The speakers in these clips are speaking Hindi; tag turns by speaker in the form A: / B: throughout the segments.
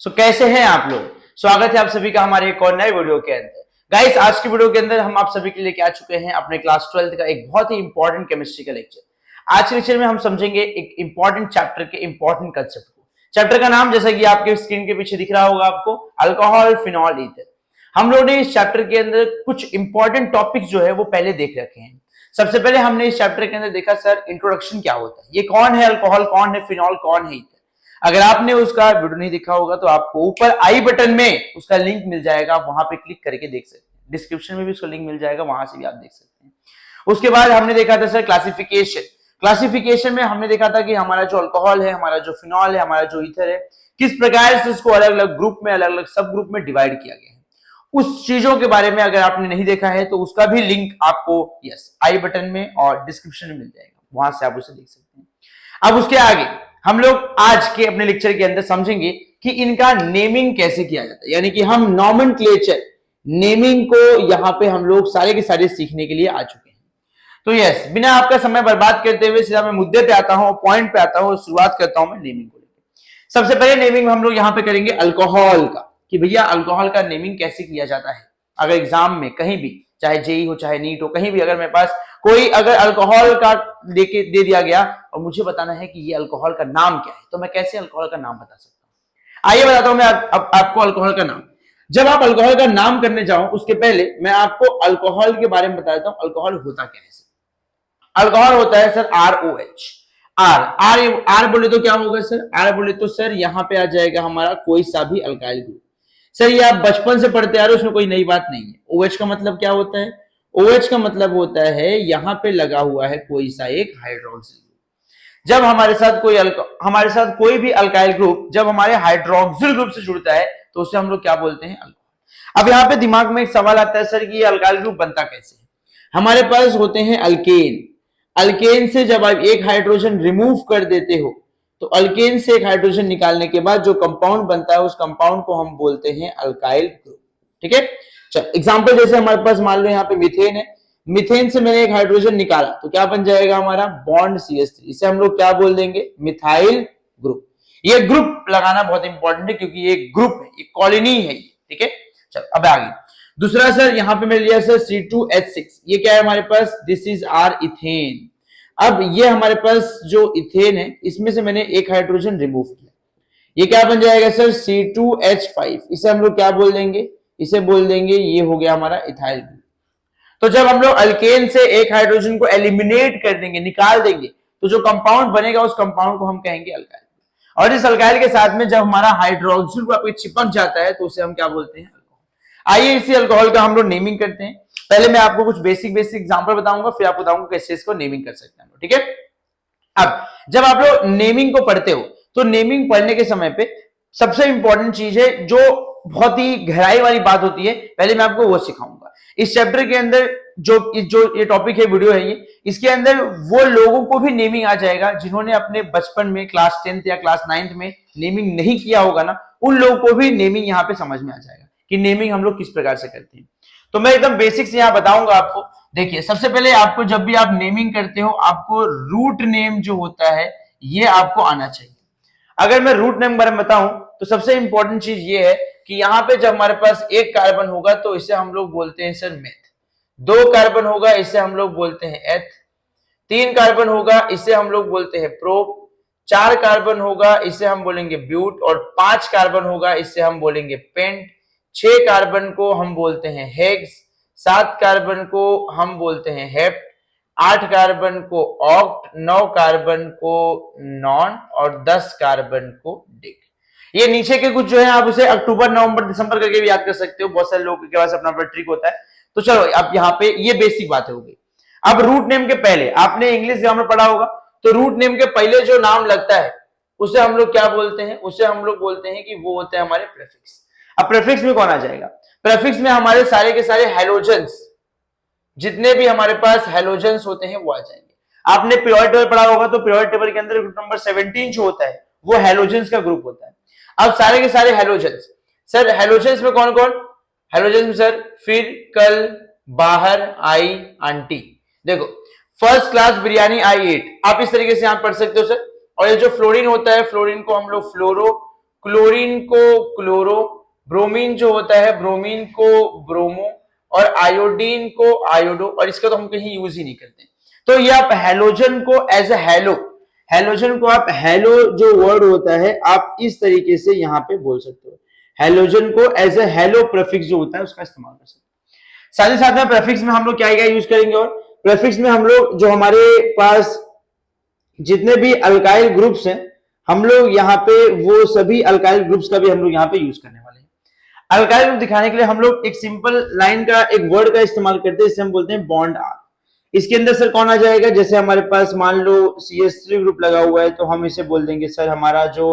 A: कैसे हैं आप लोग। स्वागत है आप सभी का हमारे एक और नए वीडियो के अंदर। गाइस, आज की वीडियो के अंदर हम आप सभी के लिए आ चुके हैं अपने क्लास 12th का एक बहुत ही इंपॉर्टेंट केमिस्ट्री का लेक्चर। आज के लेक्चर में हम समझेंगे एक इंपॉर्टेंट चैप्टर के इंपॉर्टेंट कंसेप्ट को। चैप्टर का नाम जैसा कि आपके स्क्रीन के पीछे दिख रहा होगा आपको, अल्कोहल, फिनॉल, ईथर। हम लोगों ने इस चैप्टर के अंदर कुछ इंपॉर्टेंट टॉपिक्स जो है वो पहले देख रखे हैं। सबसे पहले हमने इस चैप्टर के अंदर देखा सर इंट्रोडक्शन क्या होता है, ये कौन है अल्कोहल, कौन है फिनॉल, कौन है ईथर। अगर आपने उसका वीडियो नहीं देखा होगा तो आपको ऊपर आई बटन में उसका लिंक मिल जाएगा, वहां पे क्लिक करके देख सकते हैं। डिस्क्रिप्शन में भी उसका लिंक मिल जाएगा, वहां से भी आप देख सकते हैं। उसके बाद हमने देखा था सर क्लासिफिकेशन। क्लासिफिकेशन में हमने देखा था कि हमारा जो अल्कोहल है, हमारा जो फिनॉल है, हमारा जो ईथर है, किस प्रकार से इसको अलग अलग ग्रुप में, अलग अलग सब ग्रुप में डिवाइड किया गया है। उस चीजों के बारे में अगर आपने नहीं देखा है तो उसका भी लिंक आपको आई बटन में और डिस्क्रिप्शन में मिल जाएगा, वहां से आप उसे देख सकते हैं। अब उसके आगे हम लोग आज के अपने लेक्चर के अंदर समझेंगे कि इनका नेमिंग कैसे किया जाता है, यानी कि हम नॉमेनक्लेचर, नेमिंग को यहां पे हम लोग सारे के सारे सीखने के लिए आ चुके हैं। तो बिना आपका समय बर्बाद करते हुए सीधा मैं मुद्दे पे आता हूं, पॉइंट पे आता हूं, शुरुआत करता हूं मैं नेमिंग को लेकर। सबसे पहले नेमिंग हम लोग यहां पे करेंगे अल्कोहल का, कि भैया अल्कोहल का नेमिंग कैसे किया जाता है। अगर एग्जाम में कहीं भी, चाहे जेई हो चाहे नीट हो, कहीं भी अगर मेरे पास कोई अगर अल्कोहल का लेके दे दिया गया और मुझे बताना है कि ये अल्कोहल का नाम क्या है, तो मैं कैसे अल्कोहल का नाम बता सकता हूं। आइए बताता हूं मैं आपको अल्कोहल का नाम। जब आप अल्कोहल का नाम करने जाओ उसके पहले मैं आपको अल्कोहल के बारे में बता देता हूं, अल्कोहल होता क्या है। अल्कोहल होता है सर ROH। आर बोले तो क्या होगा सर, आर बोले तो सर यहां पे आ जाएगा हमारा कोई सा भी अल्काइल ग्रुप। सर ये आप बचपन से पढ़ते आ रहे हो, उसमें कोई नई बात नहीं है। OH का मतलब क्या होता है, OH का मतलब होता है यहां पे लगा हुआ है कोई सा एक हाइड्रोक्सिल ग्रुप। जब हमारे साथ कोई भी अल्काइल ग्रुप जब हमारे हाइड्रोक्सिल ग्रुप से जुड़ता है तो उसे हम लोग क्या बोलते हैं, अल्कोहल। अब यहाँ पे दिमाग में एक सवाल आता है सर कि ये अल्काइल ग्रुप बनता कैसे है। हमारे पास होते हैं अल्केन। अल्केन से जब आप एक हाइड्रोजन रिमूव कर देते हो तो अल्केन से एक हाइड्रोजन निकालने के बाद जो कंपाउंड बनता है उस कंपाउंड को हम बोलते हैं अल्काइल ग्रुप। ठीक है, चल एग्जांपल जैसे हमारे पास मान लो यहाँ पे मीथेन है, मीथेन से मैंने एक हाइड्रोजन निकाला तो क्या बन जाएगा हमारा बॉन्ड CH3। इसे हम लोग क्या बोल देंगे, मिथाइल ग्रुप। ये ग्रुप लगाना बहुत इंपॉर्टेंट है क्योंकि ये ग्रुप है, ये कॉलोनी है। ठीक है, चल अब आगे दूसरा सर यहाँ पे मैंने लिया सर C2H6। ये क्या है हमारे पास, दिस इज आर इथेन। अब ये हमारे पास जो इथेन है इसमें से मैंने एक हाइड्रोजन रिमूव किया, ये क्या बन जाएगा सर C2H5। इसे हम लोग क्या बोल देंगे, इसे बोल देंगे ये हो गया हमारा इथाइल ग्रुप। तो जब हम लोग अल्केन से एक हाइड्रोजन को एलिमिनेट कर देंगे, निकाल देंगे, तो जो कंपाउंड बनेगा उस कंपाउंड को हम कहेंगे अल्काइल। और इस अल्काइल के साथ में जब हमारा हाइड्रोक्सिल ग्रुप चिपक जाता है तो उसे हम क्या बोलते हैं, अल्कोहल। आइए इसी अल्कोहल का हम लोग नेमिंग करते हैं। पहले मैं आपको कुछ बेसिक एग्जांपल बताऊंगा, फिर आपको बताऊंगा कैसे इसको नेमिंग कर सकते हैं। ठीक है, अब जब आप लोग नेमिंग को पढ़ते हो तो नेमिंग पढ़ने के समय पे सबसे इंपॉर्टेंट चीज है जो बहुत ही गहराई वाली बात होती है, पहले मैं आपको वो सिखाऊंगा। इस चैप्टर के अंदर जो ये टॉपिक है, वीडियो है ये, इसके अंदर वो लोगों को भी नेमिंग आ जाएगा जिन्होंने अपने बचपन में क्लास 10th या क्लास 9th में नेमिंग नहीं किया होगा ना, उन लोगों को भी नेमिंग यहाँ पे समझ में आ जाएगा कि नेमिंग हम लोग किस प्रकार से करते हैं। तो मैं एकदम बेसिक से यहाँ बताऊंगा आपको। देखिए सबसे पहले आपको जब भी आप नेमिंग करते हो आपको रूट नेम जो होता है ये आपको आना चाहिए। अगर मैं रूट नेम बारे में बताऊं तो सबसे इंपॉर्टेंट चीज ये है कि यहाँ पे जब हमारे पास एक कार्बन होगा तो इसे हम लोग बोलते हैं सर मेथ, 2 कार्बन होगा इसे हम लोग बोलते हैं एथ, 3 कार्बन होगा इसे हम लोग बोलते हैं प्रोप, 4 कार्बन होगा इसे हम बोलेंगे ब्यूट, और 5 कार्बन होगा इसे हम बोलेंगे पेंट, 6 कार्बन को हम बोलते हैं हेक्स, 7 कार्बन को हम बोलते हैं हेप्ट, 8 कार्बन को ऑक्ट, 9 कार्बन को नॉन और 10 कार्बन को डिक। ये नीचे के कुछ जो है आप उसे अक्टूबर नवंबर दिसंबर करके भी याद कर सकते हो, बहुत सारे लोगों के पास अपना अपना ट्रिक होता है। तो चलो अब यहाँ पे ये बेसिक बातें हो गई। अब रूट नेम के पहले आपने इंग्लिश ग्रामर पढ़ा होगा, तो रूट नेम के पहले जो नाम लगता है उसे हम लोग क्या बोलते हैं, उसे हम लोग बोलते हैं कि वो होते हैं हमारे प्रेफिक्स। अब प्रेफिक्स में कौन आ जाएगा, प्रेफिक्स में हमारे सारे के सारे हैलोजेंस, जितने भी हमारे पास हैलोजेंस होते हैं वो आ जाएंगे। आपने पीरियोडिक टेबल पढ़ा होगा तो पीरियोडिक टेबल के अंदर ग्रुप नंबर 17 जो होता है वो हैलोजेंस का ग्रुप होता है। अब सारे के सारे हैलोजेंस, सर हैलोजेंस में कौन कौन, हैलोजेंस में सर फिर, कल, बाहर, आई, आंटी। देखो फर्स्ट क्लास बिरयानी आई एट, आप इस तरीके से आप पढ़ सकते हो सर। और ये जो फ्लोरीन होता है, फ्लोरीन को हम लोग फ्लोरो, क्लोरीन को क्लोरो, ब्रोमीन जो होता है ब्रोमीन को ब्रोमो, और आयोडीन को आयोडो, और इसका तो हम कहीं यूज ही नहीं करते। तो ये आप हैलोजन को एज ए हैलो, हैलोजन को आप हैलो जो वर्ड होता है आप इस तरीके से यहां पे बोल सकते हो, हैलोजन को एज ए हैलो प्रेफिक्स जो होता है उसका इस्तेमाल कर सकते हैं। साथ ही साथ में प्रेफिक्स में हम लोग क्या क्या यूज करेंगे, और प्रेफिक्स में हम लोग जो हमारे पास जितने भी अल्काइल ग्रुप्स हैं हम लोग यहाँ पे वो सभी अल्काइल ग्रुप्स का भी हम लोग यहाँ पे यूज करने वाले हैं। अल्काइल ग्रुप दिखाने के लिए हम लोग एक सिंपल लाइन का एक वर्ड का इस्तेमाल करते हैं, इसे हम बोलते हैं बॉन्ड आर। इसके अंदर सर कौन आ जाएगा, जैसे हमारे पास मान लो CH3 ग्रुप लगा हुआ है तो हम इसे बोल देंगे सर हमारा जो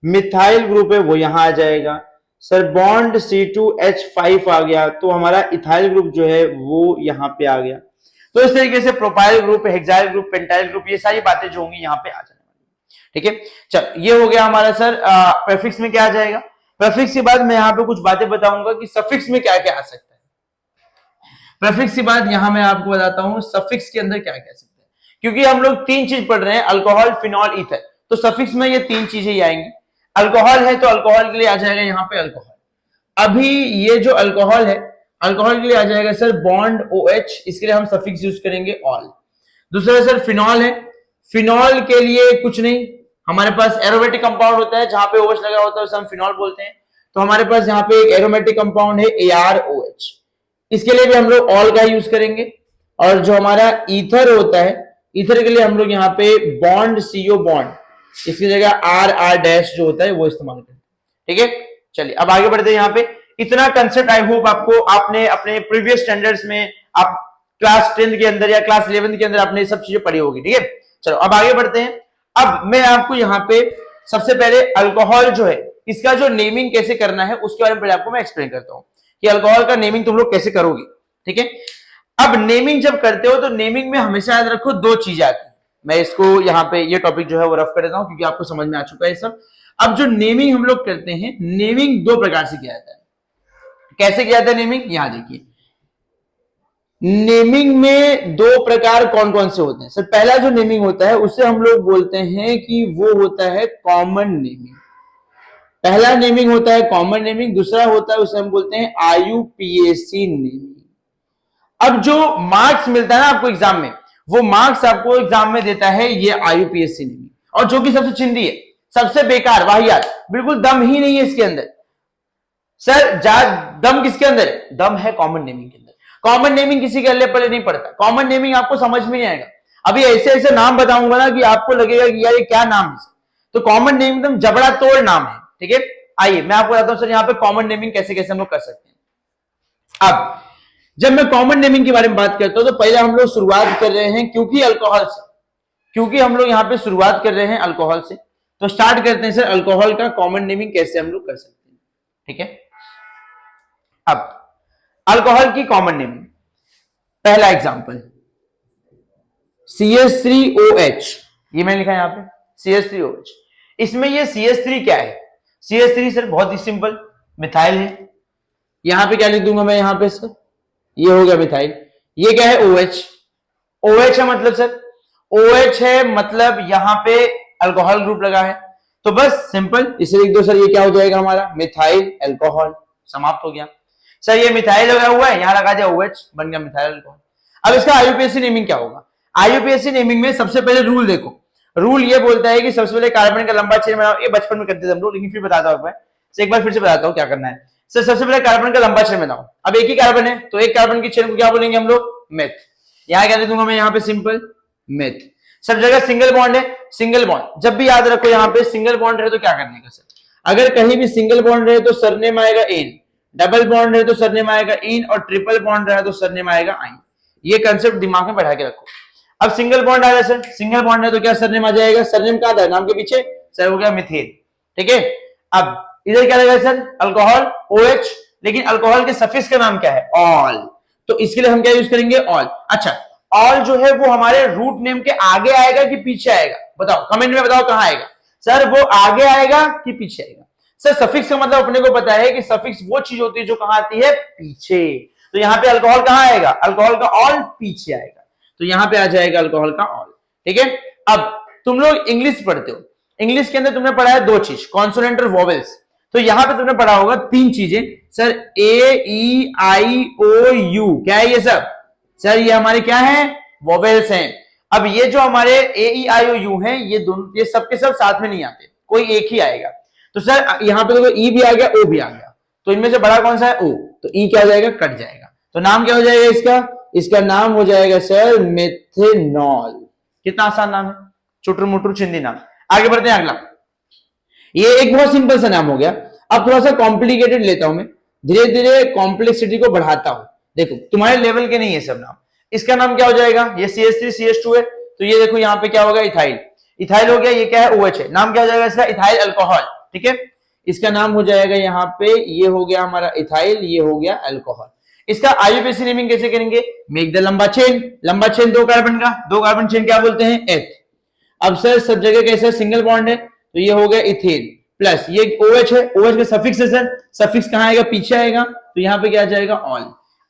A: मिथाइल ग्रुप है वो यहां आ जाएगा। सर बॉन्ड C2H5 आ गया तो हमारा इथाइल ग्रुप जो है वो यहां पे आ गया। तो इस तरीके से propyl group, hexyl group, pentyl group, ये सारी बातें जो होंगी यहाँ पे आ जाने वाली। ठीक है, चल ये हो गया हमारा सर प्रेफिक्स में क्या आ जाएगा। प्रेफिक्स के बाद मैं यहाँ पे कुछ बातें बताऊंगा कि सफिक्स में क्या क्या आ सकता है। प्रेफिक्स के बाद यहां मैं आपको बताता हूं सफिक्स के अंदर क्या कह सकते हैं, क्योंकि हम लोग तीन चीज पढ़ रहे हैं, अल्कोहल, फिनॉल, ईथर, तो सफिक्स में ये तीन चीजें ही आएंगी। अल्कोहल है तो अल्कोहल के लिए आ जाएगा यहाँ पे अल्कोहल। अभी ये जो अल्कोहल है, अल्कोहल के लिए आ जाएगा सर बॉन्ड OH, इसके लिए हम सफिक्स यूज करेंगे ऑल। दूसरा सर फिनॉल है, फिनॉल के लिए कुछ नहीं, हमारे पास एरोमेटिक कंपाउंड होता है जहां पे OH लगा होता है उसे हम फिनॉल बोलते हैं। तो हमारे पास यहाँ पे एक एरोमेटिक कंपाउंड है ArOH, इसके लिए भी हम लोग ऑल का यूज करेंगे। और जो हमारा ईथर होता है, ईथर के लिए हम लोग यहाँ पे बॉन्ड CO बॉन्ड, इसकी जगह R डैश जो होता है वो इस्तेमाल करेंगे। ठीक है, चलिए अब आगे बढ़ते हैं। यहाँ पे इतना कंसेप्ट आई होप आपको आपने अपने प्रीवियस स्टैंडर्ड्स में, आप क्लास 10 के अंदर या क्लास 11 के अंदर आपने ये सब चीजें पढ़ी होगी। ठीक है, चलो अब आगे बढ़ते हैं। अब मैं आपको यहाँ पे सबसे पहले अल्कोहल जो है इसका जो नेमिंग कैसे करना है उसके बारे में पहले आपको मैं एक्सप्लेन करता हूँ कि अल्कोहल का नेमिंग तुम लोग कैसे करोगे। ठीक है, अब नेमिंग जब करते हो तो नेमिंग में हमेशा याद रखो दो चीजें आती है। मैं इसको यहाँ पे ये टॉपिक जो है वो रफ कर देता हूँ क्योंकि आपको समझ में आ चुका है सब। अब जो नेमिंग हम लोग करते हैं, नेमिंग दो प्रकार से किया जाता है। कैसे किया जाता है नेमिंग, यहां देखिए। नेमिंग में दो प्रकार कौन कौन से होते हैं सर। पहला जो नेमिंग होता है उसे हम लोग बोलते हैं कि वो होता है कॉमन नेमिंग। पहला नेमिंग होता है कॉमन नेमिंग, दूसरा होता है उसे हम बोलते हैं IUPAC नेमिंग। अब जो मार्क्स मिलता है ना आपको एग्जाम में, वो मार्क्स आपको एग्जाम में देता है ये IUPAC नेमिंग, और जो कि सबसे चिंदी है, सबसे बेकार, वाहियात, बिल्कुल दम ही नहीं है इसके अंदर। सर दम किसके अंदर है, दम है कॉमन नेमिंग के अंदर। कॉमन नेमिंग किसी के अल्ले पल्ले नहीं पड़ता, कॉमन नेमिंग आपको समझ में नहीं आएगा। अभी ऐसे ऐसे नाम बताऊंगा ना कि आपको लगेगा कि यार ये क्या नाम है। तो कॉमन नेमिंग एकदम जबड़ा तोड़ नाम है। ठीक है, आइए मैं आपको बताता हूं सर यहाँ पे कॉमन नेमिंग कैसे कैसे हम लोग कर सकते हैं। अब जब मैं कॉमन नेमिंग के बारे में बात करता हूं तो पहले हम लोग शुरुआत कर रहे हैं क्योंकि अल्कोहल से, क्योंकि हम लोग यहाँ पे शुरुआत कर रहे हैं अल्कोहल से, तो स्टार्ट करते हैं सर अल्कोहल का कॉमन नेमिंग कैसे हम लोग कर सकते हैं। ठीक है, अब अल्कोहल की कॉमन नेमिंग, पहला एग्जांपल CH3OH, ये मैंने लिखा है यहाँ पे CH3OH। इसमें ये CH3 क्या है, CH3 सर बहुत ही सिंपल मिथाइल है। यहां पे क्या लिख दूंगा मैं, यहां पे सर ये हो गया मिथाइल। ये क्या है OH, OH है मतलब सर OH है मतलब यहां पे अल्कोहल ग्रुप लगा है, तो बस सिंपल इसे लिख दो सर, ये क्या हो जाएगा हमारा मिथाइल अल्कोहल, समाप्त हो गया। सर ये मिथाइल लगा हुआ है, यहां लगा दिया OH, बन गया मिथाइल अल्कोहल। अब इसका IUPAC नेमिंग क्या होगा। IUPAC नेमिंग में सबसे पहले रूल देखो, रूल ये बोलता है कि सबसे पहले कार्बन का लंबा चेन बनाओ। ये बचपन में करते थे हम लोग, लेकिन फिर बताता हूं मैं, एक बार फिर से बताता हूं क्या करना है। सर सबसे पहले कार्बन का लंबा चेन बनाओ। अब एक ही कार्बन है तो एक कार्बन की चेन को क्या बोलेंगे हम लोग, मेथ। यहां क्या दे दूंगा मैं, यहाँ पे सिंपल मेथ। सब जगह सिंगल बॉन्ड है, सिंगल बॉन्ड जब भी याद रखो यहाँ पे सिंगल बॉन्ड रहे तो क्या करने का सर, अगर कहीं भी सिंगल बॉन्ड रहे तो सरनेम आएगा एन, डबल बॉन्ड रहे तो सरनेम आएगा इन, और ट्रिपल बॉन्ड रहा तो सरनेम आएगा आइन। ये कंसेप्ट दिमाग में बैठा के रखो। अब सिंगल बॉन्ड आ गया सर, सिंगल बॉन्ड है तो क्या सरनेम आ जाएगा, सरनेम कहां था, नाम के पीछे, सर हो गया मिथेन। ठीक है, अब इधर क्या लगा सर अल्कोहल OH, लेकिन अल्कोहल के सफिक्स का नाम क्या है, ऑल, तो इसके लिए हम क्या यूज करेंगे, ऑल। अच्छा ऑल जो है वो हमारे रूट नेम के आगे आएगा कि पीछे आएगा, बताओ कमेंट में बताओ कहां आएगा सर, वो आगे आएगा कि पीछे आएगा। सर सफिक्स का मतलब अपने को पता है कि सफिक्स वो चीज होती है जो कहां आती है, पीछे। तो यहाँ पे अल्कोहल कहां आएगा, अल्कोहल का ऑल पीछे आएगा, तो यहां पे आ जाएगा अल्कोहल का ऑल। ठीक है, अब तुम लोग इंग्लिश पढ़ते हो, इंग्लिश के अंदर तुमने पढ़ा है दो चीज, कॉन्सोनेंट और वोवेल्स। तो यहां पे तुमने पढ़ा होगा तीन चीजें sir, A E I O you, क्या है ये सब सर? ये हमारे क्या है? वोवेल्स हैं। अब ये जो हमारे ए ई आई ओ यू हैं, ये दोनों, ये सबके सब साथ में नहीं आते, कोई एक ही आएगा। तो सर यहां पे देखो ई भी आ गया, ओ भी आ गया, तो इनमें से बड़ा कौन सा है? ओ। तो ई क्या हो जाएगा? कट जाएगा। तो नाम क्या हो जाएगा इसका? इसका नाम हो जाएगा सर मेथेनॉल। कितना आसान नाम है, चुटर मुटर चिंदी नाम। आगे बढ़ते हैं अगला। ये एक बहुत सिंपल सा नाम हो गया। अब थोड़ा सा कॉम्प्लिकेटेड लेता हूं मैं, धीरे धीरे कॉम्प्लेक्सिटी को बढ़ाता हूं। देखो तुम्हारे लेवल के नहीं है सब नाम। इसका नाम क्या हो जाएगा? ये CH3 CH2 है, तो ये देखो यहाँ पे क्या होगा? इथाइल। इथाइल हो गया, ये क्या है? OH है। नाम क्या हो जाएगा इसका? Ethyl alcohol. ठीक है, इसका नाम हो जाएगा यहाँ पे, ये हो गया हमारा इथाइल, ये हो गया अल्कोहल। इसका आईयूपीएसी नेमिंग कैसे करेंगे? मेक द लंबा चेन। लंबा चेन दो कार्बन का, दो कार्बन चेन क्या बोलते हैं? एथ। अब सर सब जगह कैसे सिंगल बॉन्ड है, तो ये हो गया इथेन प्लस ये OH है, OH का सफिक्स है सर, सफिक्स कहां आएगा? पीछे आएगा, तो यहाँ पे क्या जाएगा? ऑल।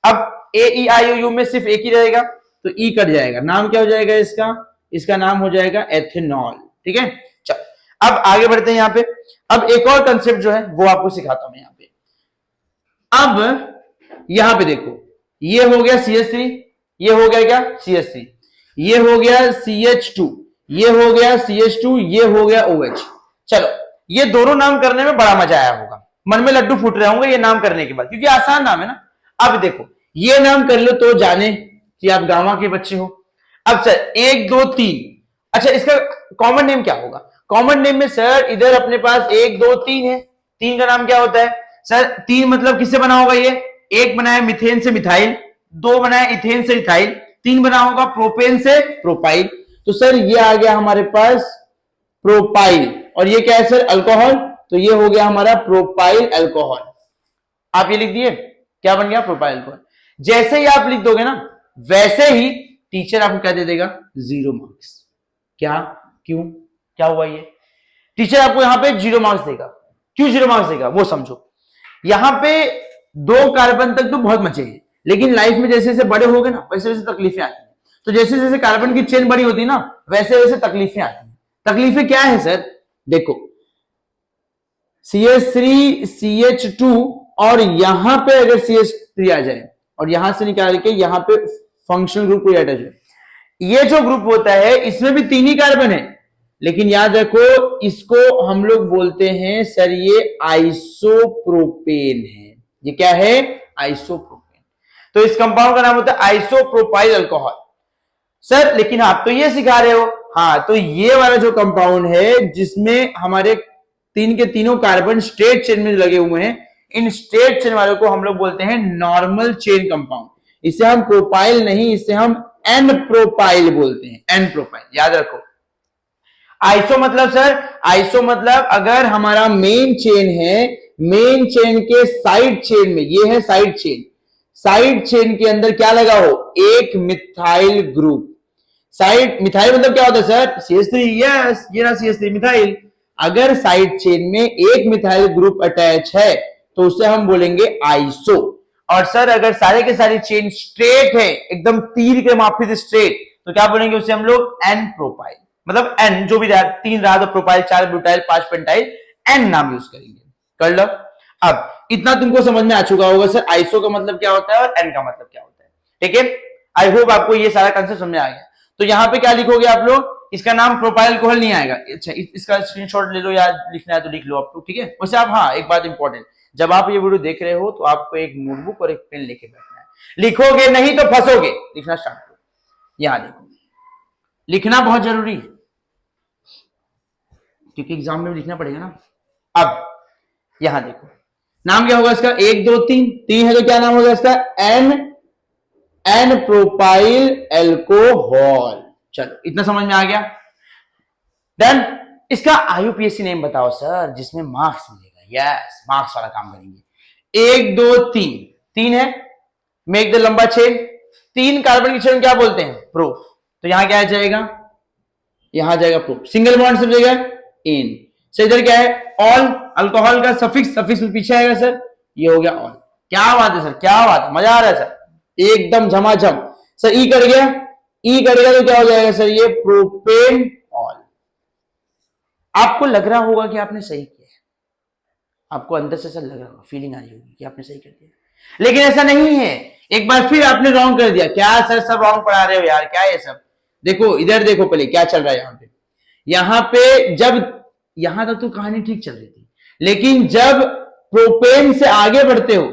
A: अब AEIOU में सिर्फ एक ही रहेगा, तो ई कट जाएगा। नाम क्या हो जाएगा इसका? इसका नाम हो जाएगा एथेनॉल। ठीक है, चल अब आगे बढ़ते हैं यहाँ पे। अब एक और कंसेप्ट जो है वो आपको सिखाता हूं यहाँ पे। अब यहां पे देखो, ये हो गया CH3, ये हो गया क्या? CH3, ये हो गया CH2, ये हो गया CH2, ये हो गया OH। चलो ये दोनों नाम करने में बड़ा मजा आया होगा, मन में लड्डू फूट रहे होंगे ये नाम करने के बाद, क्योंकि आसान नाम है ना। अब देखो ये नाम कर लो तो जाने कि आप गांव के बच्चे हो। अब सर 1 2 3, अच्छा इसका कॉमन नेम क्या होगा? कॉमन नेम में सर इधर अपने पास 1 2 3 है, 3 का नाम क्या होता है सर? 3 मतलब किससे बना होगा? ये 1 बनाया मिथेन से मिथाइल, 2 बनाया इथेन से इथाइल, 3 बना होगा प्रोपेन से प्रोपाइल। तो सर ये आ गया हमारे पास प्रोपाइल, और ये क्या है सर? अल्कोहल। तो ये हो गया हमारा प्रोपाइल अल्कोहल। आप ये लिख दिए, क्या बन गया? Propyl alcohol. जैसे ही आप लिख दोगे ना, वैसे ही टीचर आपको क्या दे देगा? 0 मार्क्स। क्या? क्यों? क्या हुआ? ये टीचर आपको यहां पे 0 मार्क्स देगा। क्यों 0 मार्क्स देगा वो समझो। यहां पे 2 कार्बन तक तो बहुत मचेगी, लेकिन लाइफ में जैसे जैसे बड़े हो गए ना, वैसे वैसे तकलीफें आती हैं। तो जैसे जैसे कार्बन की चेन बड़ी होती है ना, वैसे वैसे तकलीफें आती हैं। तकलीफें क्या है सर? देखो CH3 CH2, और यहां पे अगर CH3 आ जाए और यहां से निकाल के यहां पे फंक्शनल ग्रुप को अटैच है, ये जो ग्रुप होता है इसमें भी 3 ही कार्बन है, लेकिन याद रखो इसको हम लोग बोलते हैं सर ये आइसोप्रोपेन है। ये क्या है? आइसोप्रोपेन। तो इस कंपाउंड का नाम होता है आइसोप्रोपाइल अल्कोहल। सर लेकिन आप तो ये सिखा रहे हो। हाँ, तो ये वाला जो कंपाउंड है जिसमें हमारे 3 के तीनों कार्बन स्ट्रेट चेन में लगे हुए हैं, इन स्ट्रेट चेन वालों को हम लोग बोलते हैं नॉर्मल चेन कंपाउंड। इसे हम प्रोपाइल नहीं, इसे हम एन प्रोपाइल बोलते हैं। एन प्रोपाइल याद रखो। आइसो मतलब सर, आइसो मतलब अगर हमारा मेन चेन है, मेन चेन के साइड चेन में, ये है साइड चेन, साइड चेन के अंदर क्या लगा हो? एक मिथाइल ग्रुप। साइड मिथाइल मतलब क्या होता है सर? CH3। यस, ये रहा CH3 मिथाइल। अगर साइड चेन में एक मिथाइल ग्रुप अटैच है तो उसे हम बोलेंगे आइसो। और सर अगर सारे के सारे चेन स्ट्रेट है, एकदम तीर के माफी से स्ट्रेट, तो क्या बोलेंगे उसे हम लोग? N propyl. मतलब एन जो भी रहा, 3 रहा तो प्रोपाइल, 4 ब्यूटाइल, 5 पेंटाइल, एन नाम यूज करेंगे। कर लो। अब इतना तुमको समझ में आ चुका होगा सर आइसो का मतलब क्या होता है और एन का मतलब क्या होता है। ठीक है, आई होप आपको ये सारा कंसेप्ट समझ में आ गया। तो यहां पे क्या लिखोगे आप लोग? इसका नाम प्रोपाइल अल्कोहल नहीं आएगा। अच्छा इसका स्क्रीनशॉट ले लो, या लिखना है तो लिख लो आप लोग। ठीक है, वैसे आप, हाँ एक बात इंपॉर्टेंट, जब आप ये वीडियो देख रहे हो तो आपको एक नोटबुक और एक पेन लेके बैठना है। लिखोगे नहीं तो फंसोगे। लिखना स्टार्ट करो। यहां देखो, लिखना बहुत जरूरी है क्योंकि एग्जाम में भी लिखना पड़ेगा ना। अब यहां देखो, नाम क्या होगा इसका? 1 2 3, 3 है तो क्या नाम होगा इसका? N propyl alcohol. चलो इतना समझ में आ गया। देन इसका आईयूपीएसी नेम बताओ सर जिसमें मार्क्स मिलेगा। यस, मार्क्स वाला काम करेंगे। 1 2 3, 3 है, मेक द लंबा चेन। 3 कार्बन की चेन क्या बोलते हैं? प्रो। तो यहां क्या आ जाएगा? यहां जाएगा प्रो। सिंगल बॉन्ड सब जगह इन। सर इधर क्या है? ऑल। अल्कोहल का सफिक्स, सफिक्स में पीछे आएगा सर, ये हो गया ऑल। क्या बात है सर, क्या बात है, मजा आ रहा है सर, एकदम झमाझम। सर ई कर गया, ई करेगा तो क्या हो जाएगा सर? ये प्रोपेन ऑल। आपको लग रहा होगा कि आपने सही किया है, आपको अंदर से ऐसा लग रहा होगा, फीलिंग आ रही होगी कि आपने सही कर दिया, लेकिन ऐसा नहीं है। एक बार फिर आपने रॉन्ग कर दिया। क्या सर सब रॉन्ग पढ़ा रहे हो यार, क्या है सब? देखो इधर देखो पहले क्या चल रहा है यहाँ पे जब यहां तक तो कहानी ठीक चल रही थी, लेकिन जब प्रोपेन से आगे बढ़ते हो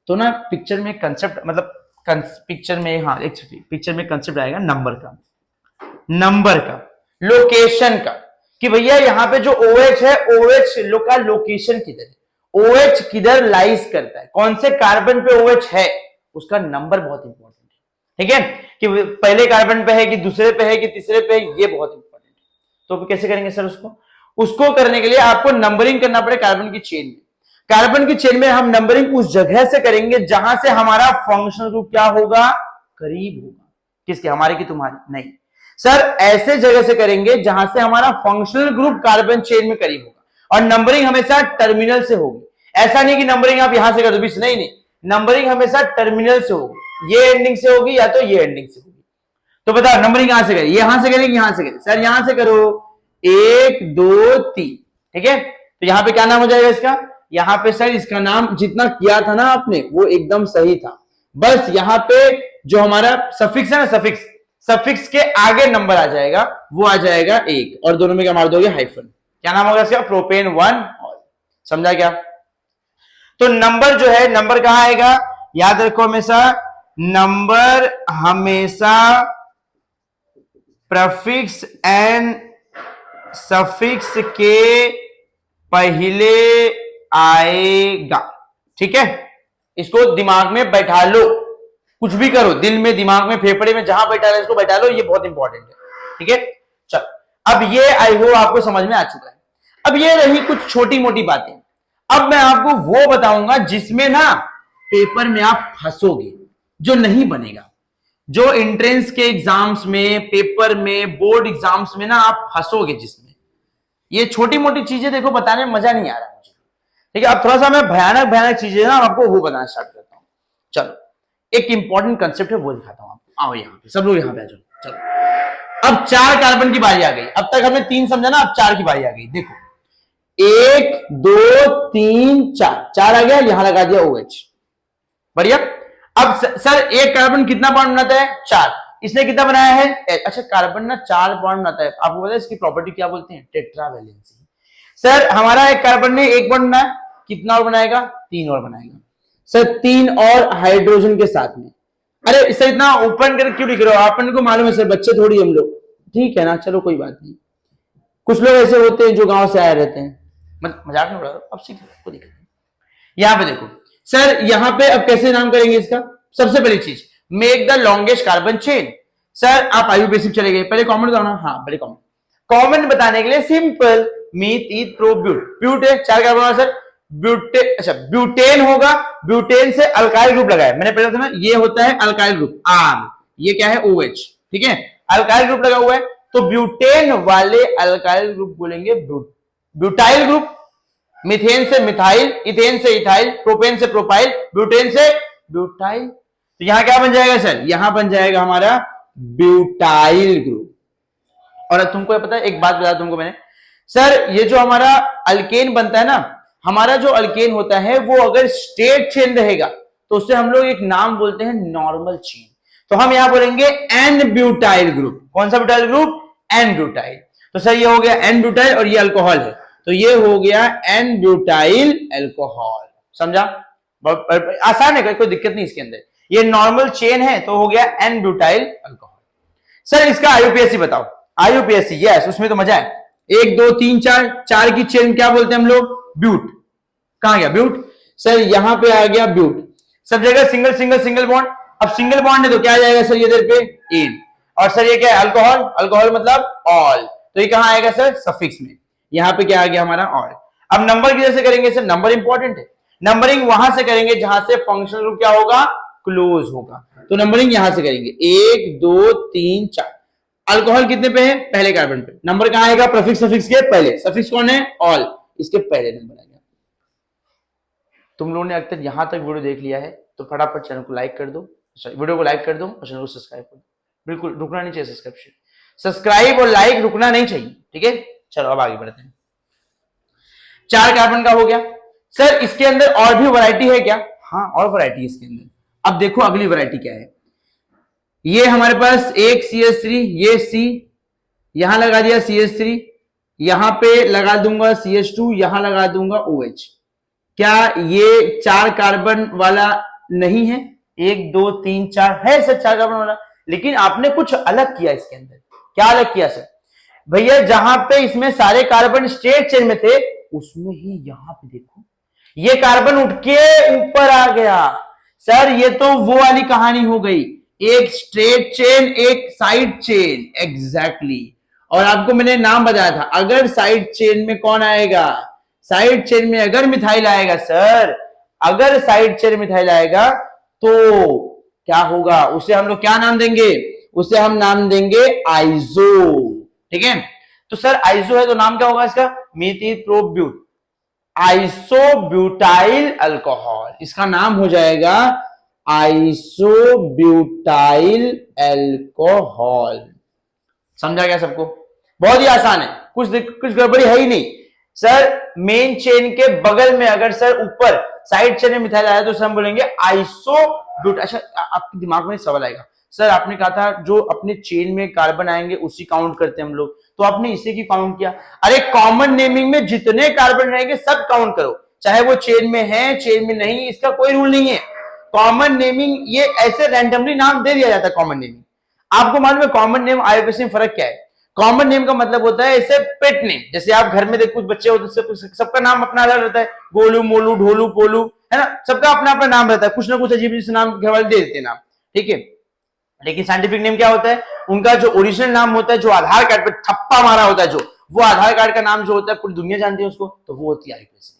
A: तो ना पिक्चर में कंसेप्ट, मतलब पिक्चर में, हाँ एक पिक्चर में कंसेप्ट आएगा नंबर का, लोकेशन का, कि भैया यहाँ पे जो OH है, OH का लोकेशन किधर है, OH किधर लाइज करता है, कौन से कार्बन पे OH है, उसका नंबर बहुत इंपॉर्टेंट है। ठीक है, कि पहले कार्बन पे है कि दूसरे पे है कि तीसरे पे है, ये बहुत इंपॉर्टेंट है। तो कैसे करेंगे सर उसको करने के लिए आपको नंबरिंग करना पड़े कार्बन की चेन में। कार्बन की चेन में हम नंबरिंग उस जगह से करेंगे जहां से हमारा फंक्शनल ग्रुप क्या होगा, करीब होगा। किसके? हमारे की तुम्हारे? नहीं सर, ऐसे जगह से करेंगे जहां से हमारा फंक्शनल ग्रुप कार्बन चेन में करीब होगा, और नंबरिंग हमेशा टर्मिनल से होगी। ऐसा नहीं कि नंबरिंग आप यहां से कर दो बीच, नहीं, नंबरिंग हमेशा टर्मिनल से होगी, ये एंडिंग से होगी या तो ये एंडिंग से होगी। तो बताओ नंबरिंग कहां से करें? यहां से करेंगे, यहां से करें? सर यहां से करो, 1 2 3। ठीक है, तो यहां पे क्या नाम हो जाएगा इसका? यहां पे सर इसका नाम जितना किया था ना आपने वो एकदम सही था, बस यहां पे जो हमारा सफिक्स है ना, सफिक्स के आगे नंबर आ जाएगा, वो आ जाएगा 1, और दोनों में क्या मार दोगे? हाइफन। क्या नाम होगा इसका? Propane 1 all. समझा क्या? तो नंबर जो है, नंबर कहां आएगा? याद रखो हमेशा, नंबर हमेशा प्रीफिक्स एंड सफिक्स के पहले आएगा। ठीक है, इसको दिमाग में बैठा लो, कुछ भी करो, दिल में, दिमाग में, फेफड़े में, जहां बैठा है इसको बैठा लो, ये बहुत इंपॉर्टेंट है। ठीक है, चल अब ये आई होप आपको समझ में आ चुका है। अब ये रही कुछ छोटी मोटी बातें। अब मैं आपको वो बताऊंगा जिसमें ना पेपर में आप फंसोगे, जो नहीं बनेगा, जो एंट्रेंस के एग्जाम्स में, पेपर में, बोर्ड एग्जाम्स में ना आप फंसोगे, जिसमें ये छोटी मोटी चीजें देखो बताने में मजा नहीं आ रहा मुझे। ठीक है, अब थोड़ा सा मैं भयानक चीजें ना आपको वो बताना स्टार्ट करता हूं। चलो, एक इंपॉर्टेंट कंसेप्ट है वो दिखाता हूं आपको। आओ यहाँ पे, सब लोग यहाँ पे आ जाओ। चलो, अब 4 कार्बन की बारी आ गई। अब तक हमने 3 समझा ना, अब 4 की बारी आ गई। देखो 1 2 3 4 आ गया, यहां लगा दिया OH। बढ़िया। अब सर एक कार्बन कितना बॉन्ड बनाता है? 4। इसने कितना बनाया है? अच्छा, कार्बन ना 4 बॉन्ड बनाता है। आपको पता है इसकी प्रॉपर्टी क्या बोलते हैं? टेट्रावैलेंसी। सर हमारा एक कार्बन ने 1 बॉन्ड बनाया, कितना और बनाएगा? 3 और बनाएगा। सर 3 और हाइड्रोजन के साथ में। अरे इससे इतना ओपन कर क्यों लिख रहे हो? अपन को मालूम है सर, बच्चे थोड़ी हम लोग। ठीक है ना, चलो कोई बात नहीं। कुछ लोग ऐसे होते हैं जो गांव से आए रहते हैं, मजाक नहीं उड़ा रहा, अब सीख लो, कोई दिक्कत नहीं। यहां पे देखो सर, यहां पे अब कैसे नाम करेंगे इसका? सबसे पहली चीज, make the longest carbon chain. Sir आप आयुबेसिक चले गए, पहले कॉमन बताओ ना। हाँ, पहले कॉमन बताने के लिए simple, meth eth prop but. But है 4 कार्बन होगा सर, ब्यूटेन। अच्छा, ब्यूटेन होगा, ब्यूटेन से अल्काइल ग्रुप लगाया मैंने पहले था ना, ये होता है अल्काइल ग्रुप आर, ये क्या है? OH। ठीक है, अल्काइल ग्रुप लगा हुआ है, तो ब्यूटेन वाले अल्काइल ग्रुप बोलेंगे ब्यूटाइल ग्रुप। मिथेन से मिथाइल, इथेन से इथाइल, प्रोपेन से प्रोपाइल, ब्यूटेन से ब्यूटाइल। तो यहां क्या बन जाएगा सर? यहां बन जाएगा हमारा ब्यूटाइल ग्रुप। और तुमको पता है, एक बात बता तुमको मैंने, सर ये जो हमारा अल्केन बनता है ना, हमारा जो अल्केन होता है वो अगर स्ट्रेट चेन रहेगा तो उससे हम लोग एक नाम बोलते हैं नॉर्मल चेन। तो हम यहां बोलेंगे एन ब्यूटाइल ग्रुप। कौन सा ब्यूटाइल ग्रुप? N butyl. तो सर ये हो गया एन ब्यूटाइल, और ये अल्कोहल है, तो ये हो गया एन ब्यूटाइल अल्कोहल। समझा? आसान है, कोई दिक्कत नहीं इसके अंदर। ये नॉर्मल चेन है तो हो गया एन ब्यूटाइल अल्कोहल। सर इसका आईयूपीएसी बताओ। आईयूपीएसी, यस, उसमें तो मजा है। 1 2 3 4 की चेन क्या बोलते हैं हम लोग? ब्यूट। कहां गया ब्यूट? सर यहां पे आ गया ब्यूट। सब जगह सिंगल सिंगल सिंगल बॉन्ड। अब सिंगल बॉन्ड है तो क्या आ जाएगा सर? ये इधर पे इन। और सर ये क्या है? अल्कोहल। अल्कोहल मतलब ऑल, तो ये कहां आएगा सर? सफिक्स में। यहां पे क्या आ गया हमारा? ऑल। अब नंबर किधर से करेंगे सर? नंबर इंपॉर्टेंट है। नंबरिंग वहां से करेंगे जहां से फंक्शनल ग्रुप क्या होगा? क्लोज होगा। तो नंबरिंग यहां से करेंगे 1 2 3 4। अल्कोहल कितने पे है? पहले कार्बन पे। नंबर कहां आएगा? प्रीफिक्स सफिक्स के पहले। सफिक्स कौन है? ऑल, इसके पहले नंबर आएगा। तुम लोगों ने अब तक यहां तक वीडियो देख लिया है तो फटाफट चैनल को लाइक कर दो, वीडियो को लाइक कर दो और चैनल को सब्सक्राइब कर दो। बिल्कुल रुकना नहीं चाहिए, सब्सक्राइब और लाइक रुकना नहीं चाहिए। ठीक है, चलो अब आगे बढ़ते हैं। 4 कार्बन का हो गया। सर इसके अंदर और भी वैरायटी है क्या? हाँ और वैरायटी है इसके अंदर। अब देखो अगली वैरायटी क्या है। ये हमारे पास एक CH3, ये C, यहां लगा दिया CH3, यहां पे लगा दूंगा CH2, यहां लगा दूंगा OH। क्या ये 4 कार्बन वाला नहीं है? 1 2 3 4 है सर 4 कार्बन वाला, लेकिन आपने कुछ अलग किया इसके अंदर। क्या अलग किया सर? भैया जहां पे इसमें सारे कार्बन स्ट्रेट चेन में थे, उसमें ही यहां पे देखो ये कार्बन उठ के ऊपर आ गया। सर ये तो वो वाली कहानी हो गई, एक स्ट्रेट चेन एक साइड चेन, एग्जैक्टली। और आपको मैंने नाम बताया था, अगर साइड चेन में कौन आएगा? साइड चेन में अगर मिथाइल आएगा सर, अगर साइड चेन मिथाइल आएगा तो क्या होगा? उसे हम लोग क्या नाम देंगे? उसे हम नाम देंगे आइसो। ठीक है, तो सर आइसो है तो नाम क्या होगा इसका? मीथिप्रोब्यूट, आइसोब्यूटाइल अल्कोहल। इसका नाम हो जाएगा आइसोब्यूटाइल अल्कोहल। समझा गया सबको? बहुत ही आसान है, कुछ गड़बड़ी है ही नहीं। सर मेन चेन के बगल में अगर सर ऊपर साइड चेन में मिथाइल आया तो सर हम बोलेंगे आइसोब्यूट। अच्छा आपके दिमाग में सवाल आएगा, सर आपने कहा था जो अपने चेन में कार्बन आएंगे उसी काउंट करते हैं हम लोग, तो आपने इसे की काउंट किया? अरे कॉमन नेमिंग में जितने कार्बन रहेंगे सब काउंट करो, चाहे वो चेन में है चेन में नहीं, इसका कोई रूल नहीं है। कॉमन नेमिंग ये ऐसे रैंडमली नाम दे दिया जाता है कॉमन नेमिंग। आपको मालूम है कॉमन नेम आईयूपीएसी में फर्क क्या है? कॉमन नेम का मतलब होता है ऐसे पेट नेम, जैसे आप घर में देखो कुछ बच्चे होते हैं सबका नाम अपना अलग रहता है, गोलू मोलू ढोलू पोलू, है ना, सबका अपना अपना नाम रहता है, कुछ ना कुछ अजीब अजीब नाम घर वाले दे देते हैं नाम। ठीक है, लेकिन साइंटिफिक नेम क्या होता है? उनका जो ओरिजिनल नाम होता है, जो आधार कार्ड पे ठप्पा मारा होता है, जो वो आधार कार्ड का नाम जो होता है पूरी दुनिया जानती है उसको, तो वो होती है आईयूपीएसी।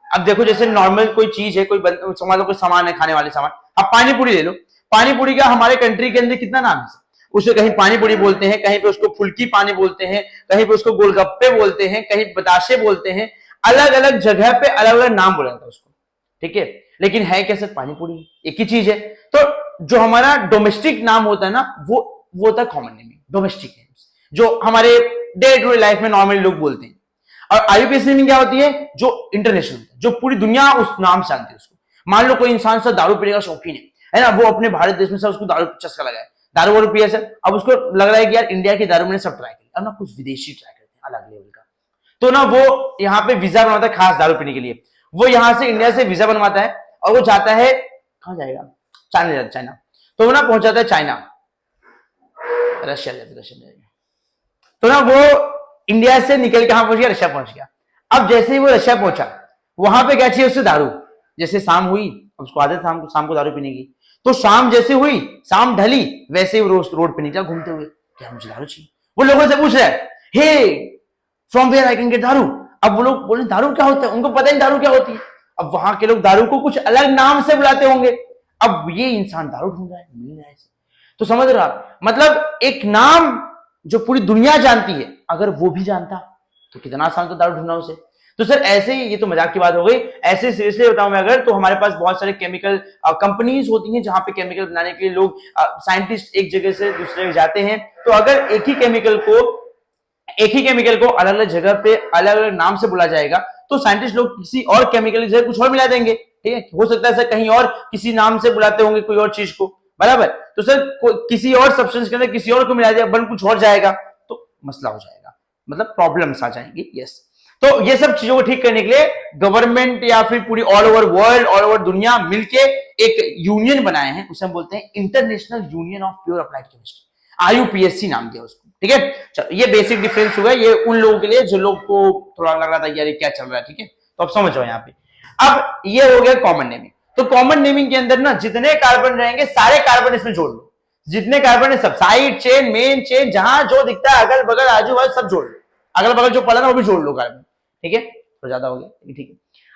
A: अब देखो जैसे नॉर्मल कोई चीज है, कोई मान लो कोई सामान है खाने वाले सामान, अब पानी पूरी ले लो, पानी पूरी का हमारे कंट्री के अंदर कितना नाम है? उसे कहीं पानी पूरी बोलते हैं, कहीं पे उसको फुल्की पानी बोलते हैं, कहीं पे उसको गोलगप्पे बोलते हैं, कहीं बताशे बोलते हैं, अलग अलग जगह पे अलग अलग नाम बोला जाता है उसको। ठीक है, लेकिन है क्या सर? पानी पूरी एक ही चीज है। तो जो हमारा डोमेस्टिक नाम होता है ना, वो होता है कॉमन नेमिंग, डोमेस्टिक नेम्स, जो हमारे डे टू डे लाइफ में नॉर्मली लोग बोलते हैं। और आईयूपीएसी नेमिंग क्या होती है? जो इंटरनेशनल, जो पूरी दुनिया उस नाम से जानती है उसको। मान लो कोई इंसान सर दारू पीने का शौकीन है ना, वो अपने भारत देश में सर उसको दारू चस्का लगा है, दारू वारू पिया सर, अब उसको लग रहा है कि यार इंडिया की दारू मैंने सब ट्राई की, अब ना कुछ विदेशी ट्राई करते हैं अलग लेवल का, तो ना वो यहाँ पे वीजा बनवाता है खास दारू पीने के लिए। वो यहाँ से इंडिया से वीजा बनवाता है और वो जाता है, कहाँ जाएगा? चाइना। तो वो ना पहुंच जाता है चाइना, रशिया जाएगा, तो ना वो इंडिया से निकल के कहां पहुंच गया? रशिया पहुंच गया। अब जैसे ही वो रशिया पहुंचा, वहां पे क्या चाहिए उसे? दारू। जैसे शाम हुई, उसको आदत शाम को दारू पीने की, तो शाम जैसे हुई, शाम ढली, वैसे ही रोड पे निकला घूमते हुए, क्या मुझे दारू चाहिए? वो लोगों से पूछ रहा है, hey from where I can get daru. अब वो लोग बोले दारू क्या होता है, उनको पता नहीं दारू क्या होती है। अब वहां के लोग दारू को कुछ अलग नाम से बुलाते होंगे। अब ये इंसान दारू ढूंढ रहा है, मिल रहा है, तो समझ रहा, मतलब एक नाम जो पूरी दुनिया जानती है, अगर वो भी जानता तो कितना आसान तो दारू ढूंढना उसे। तो सर ऐसे ही, ये तो मजाक की बात हो गई, ऐसे सीरियसली बताऊं मैं अगर, तो हमारे पास बहुत सारे केमिकल कंपनीज होती हैं जहां पे केमिकल बनाने के लिए लोग साइंटिस्ट एक जगह से दूसरे जगह जाते हैं। तो अगर एक ही केमिकल को अलग अलग जगह पे अलग अलग नाम से बोला जाएगा, तो साइंटिस्ट लोग किसी और केमिकल की जगह कुछ और मिला देंगे। ठीक है, हो सकता है सर कहीं और किसी नाम से बुलाते होंगे कोई और चीज को, बराबर, तो सर किसी और सब्सटेंस के अंदर किसी और को मिला दिया, बन कुछ और जाएगा, तो मसला हो जाएगा, मतलब प्रॉब्लम्स आ जाएंगी। यस, तो ये सब चीजों को ठीक करने के लिए गवर्नमेंट या फिर पूरी all over world, all over दुनिया मिलके एक यूनियन बनाए हैं, उसे हम बोलते हैं international union of pure applied chemistry, IUPAC नाम दिया उसको। ठीक है, चलो ये बेसिक डिफरेंस हुआ, ये उन लोगों के लिए जो लोग को थोड़ा लग रहा था यार क्या चल रहा है। ठीक है, तो अब समझ जाओ यहाँ पे। अब ये हो गया कॉमन नेमिंग। तो कॉमन नेमिंग के अंदर ना जितने कार्बन रहेंगे सारे कार्बन इसमें जोड़ लो, जितने कार्बन है सब, साइड चेन मेन चेन जहां जो दिखता है अगल बगल आजू बाजू सब जोड़ लो, अगल बगल जो पड़ा ना वो भी जोड़ लो कार्बन। ठीक है, तो ज्यादा हो गया। ठीक है,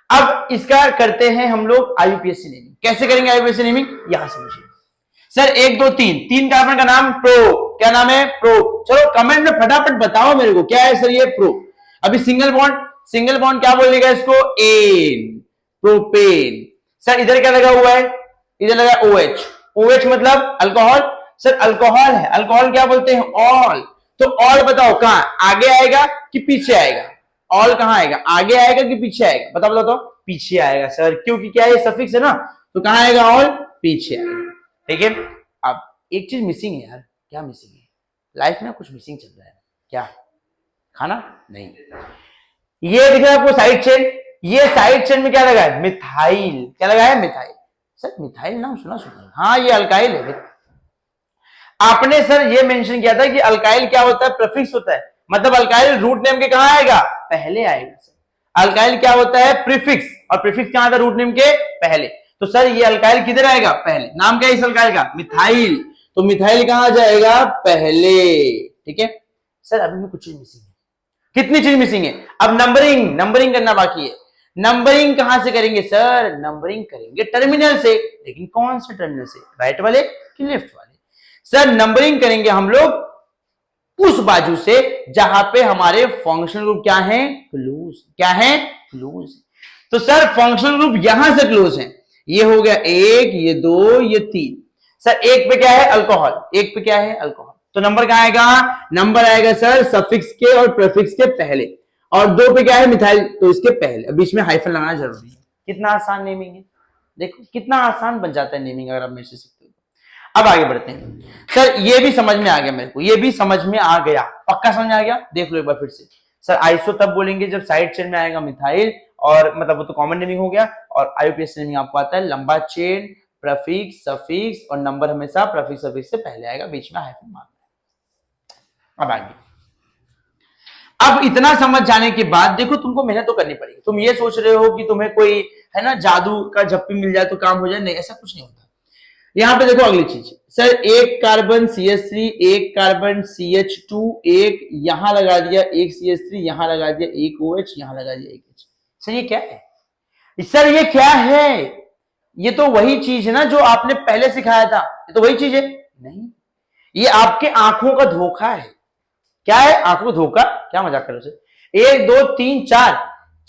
A: अब इसका करते हैं हम लोग आईयूपीएसी नेमिंग। कैसे करेंगे आईयूपीएसी नेमिंग? यहां समझिए सर, 1 2 3 कार्बन का नाम प्रो, क्या नाम है? प्रो। चलो कमेंट में फटाफट बताओ मेरे को क्या है सर ये प्रो। अभी सिंगल बॉन्ड क्या बोलेगा इसको? N, propane. सर इधर क्या लगा हुआ है? इधर लगा OH, OH मतलब अल्कोहल। सर अल्कोहल है, अल्कोहल क्या बोलते हैं? ऑल। तो ऑल बताओ कहां आगे आएगा कि पीछे आएगा? ऑल कहां आएगा, आगे आएगा कि पीछे आएगा? बताओ। पीछे आएगा सर, क्योंकि क्या है सफिक्स है ना, तो कहां आएगा ऑल, पीछे आएगा। ठीक है, अब एक चीज मिसिंग है यार, क्या मिसिंग है लाइफ में, कुछ मिसिंग चल रहा है, क्या, खाना नहीं। ये दिख रहा है आपको साइड चेन, ये साइड चेन में क्या लगा है, मिथाइल, क्या लगा है, मिथाइल। सर मिथाइल नाम सुना सुना, हाँ ये अल्काइल है। आपने सर ये मेंशन किया था कि अल्काइल क्या होता है, प्रीफिक्स होता है, मतलब अल्काइल रूट नेम के कहां आएगा, पहले आएगा सर। अल्काइल क्या होता है, प्रीफिक्स, और प्रीफिक्स कहां था, रूट नेम के पहले। तो सर ये अल्काइल किधर आएगा, पहले। नाम क्या है इस अल्काइल का, मिथाइल, तो मिथाइल कहां जाएगा, पहले। ठीक है सर, अभी भी कुछ चीज मिसिंग है, कितनी चीज मिसिंग है, अब नंबरिंग, नंबरिंग करना बाकी है। नंबरिंग कहां से करेंगे सर, नंबरिंग करेंगे टर्मिनल से, लेकिन कौन से टर्मिनल से, राइट वाले कि लेफ्ट वाले। सर नंबरिंग करेंगे हम लोग उस बाजू से जहां पे हमारे फंक्शनल ग्रुप क्या है, क्लोज, क्या है, क्लोज। तो सर फंक्शनल ग्रुप यहां से क्लोज है, ये हो गया एक, ये दो, ये तीन। सर एक पे क्या है, अल्कोहल, एक पे क्या है, अल्कोहल, तो नंबर क्या आएगा, नंबर आएगा सर सफिक्स के और प्रीफिक्स के पहले, और दो पे क्या है, मिथाइल, तो इसके पहले, बीच में हाइफन लगाना जरूरी है। कितना आसान नेमिंग है, देखो कितना आसान बन जाता है नेमिंग अगर आप मेरे से सीखते हो। अब आगे बढ़ते हैं सर, ये भी समझ में आ गया मेरे को, ये भी समझ में आ गया, पक्का समझ में आ गया, देख लो एक बार फिर से। सर आइसो तब बोलेंगे जब साइड चेन में आएगा मिथाइल, और मतलब वो तो कॉमन नेमिंग हो गया, और आईयूपीएस नेमिंग आपको आता है लंबा चेन, प्रीफिक्स, सफिक्स, और नंबर हमेशा प्रीफिक्स सफिक्स से पहले आएगा, बीच में हाइफन मारना है। अब आगे, अब इतना समझ जाने के बाद देखो तुमको मेहनत तो करनी पड़ेगी। तुम ये सोच रहे हो कि तुम्हें कोई है ना जादू का झप्पी मिल जाए तो काम हो जाए, नहीं, ऐसा कुछ नहीं होता। यहां पे देखो अगली चीज, सर एक कार्बन CH3, एक कार्बन CH2, एक यहां लगा दिया, एक CH3 यहां लगा दिया, एक OH यहां लगा दिया, एक H। सर ये क्या है, सर ये क्या है, ये तो वही चीज है ना जो आपने पहले सिखाया था, ये तो वही चीज है, नहीं, ये आपके आंखों का धोखा है। क्या है, आंखों का धोखा, क्या मजाक कर रहे हो, एक दो तीन चार,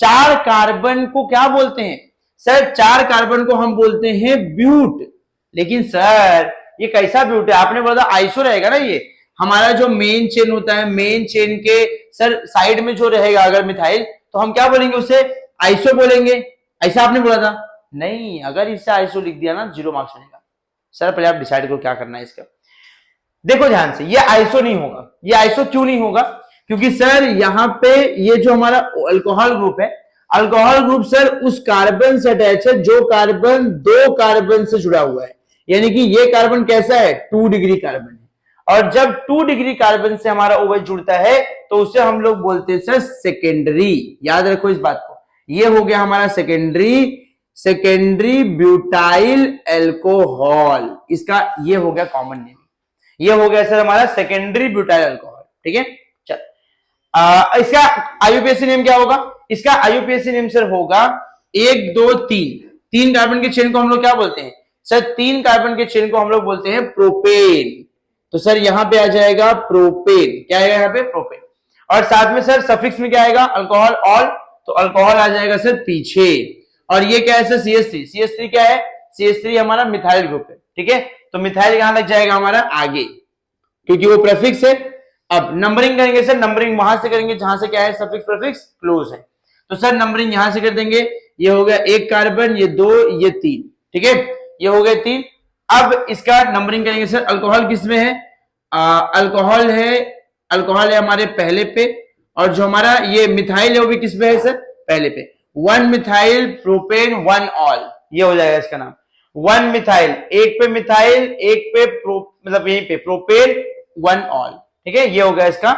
A: चार कार्बन को क्या बोलते हैं सर, चार कार्बन को हम बोलते हैं ब्यूट। लेकिन सर ये कैसा ब्यूट है, आपने बोला था आइसो रहेगा ना, ये हमारा जो मेन चेन होता है, मेन चेन के सर साइड में जो रहेगा अगर मिथाइल, तो हम क्या बोलेंगे उसे, आइसो बोलेंगे, ऐसा आपने बोला था। नहीं, अगर इससे आइसो लिख दिया ना 0 मार्क्स मिलेगा। सर पहले आप डिसाइड करो क्या करना है इसका, देखो ध्यान से, ये आइसो नहीं होगा, ये आइसो क्यों नहीं होगा, क्योंकि सर यहां पे ये जो हमारा अल्कोहल ग्रुप है, अल्कोहल ग्रुप सर उस कार्बन से अटैच है जो कार्बन दो कार्बन से जुड़ा हुआ है, यानी कि ये कार्बन कैसा है, 2 डिग्री कार्बन है, और जब 2 डिग्री कार्बन से हमारा OH जुड़ता है तो उसे हम लोग बोलते हैं सर सेकेंडरी, याद रखो इस बात को, ये हो गया हमारा सेकेंडरी ब्यूटाइल एल्कोहल, इसका ये हो गया कॉमन नेम, ये हो गया सर हमारा सेकेंडरी ब्यूटाइल अल्कोहल। ठीक है, चल इसका आईयूपीएसी नेम क्या होगा, इसका आईयूपीएसी नेम सर होगा 1 2 3, 3 कार्बन के चेन को हम लोग क्या बोलते हैं सर, 3 कार्बन के चेन को हम लोग बोलते हैं प्रोपेन। तो सर यहां पे आ जाएगा प्रोपेन, क्या आएगा यहाँ पे, प्रोपेन, और साथ में सर सफिक्स में क्या आएगा, अल्कोहल ऑल, तो अल्कोहल आ जाएगा सर पीछे, और ये क्या है सर CH3, CH3 क्या है, CH3 हमारा मिथाइल ग्रुप है। ठीक है, तो मिथाइल कहां लग जाएगा हमारा, आगे, क्योंकि वो प्रीफिक्स है। अब नंबरिंग करेंगे सर, नंबरिंग वहां से करेंगे जहां से क्या है, सफिक्स प्रीफिक्स क्लोज है, तो सर नंबरिंग यहां से कर देंगे, ये हो गया एक कार्बन, ये 2, ये 3, ठीक है, ये हो गए 3। अब इसका नंबरिंग करेंगे सर, अल्कोहल किस में है, अल्कोहल है हमारे पहले पे, और जो हमारा ये मिथाइल है वो भी किस पे है सर, पहले पे, 1 मिथाइल प्रोपेन 1 ऑल, ये हो जाएगा इसका नाम, 1 मिथाइल, एक पे मिथाइल, एक पे मतलब यहीं पे प्रोपेन 1 ऑल। ठीक है, ये हो गया इसका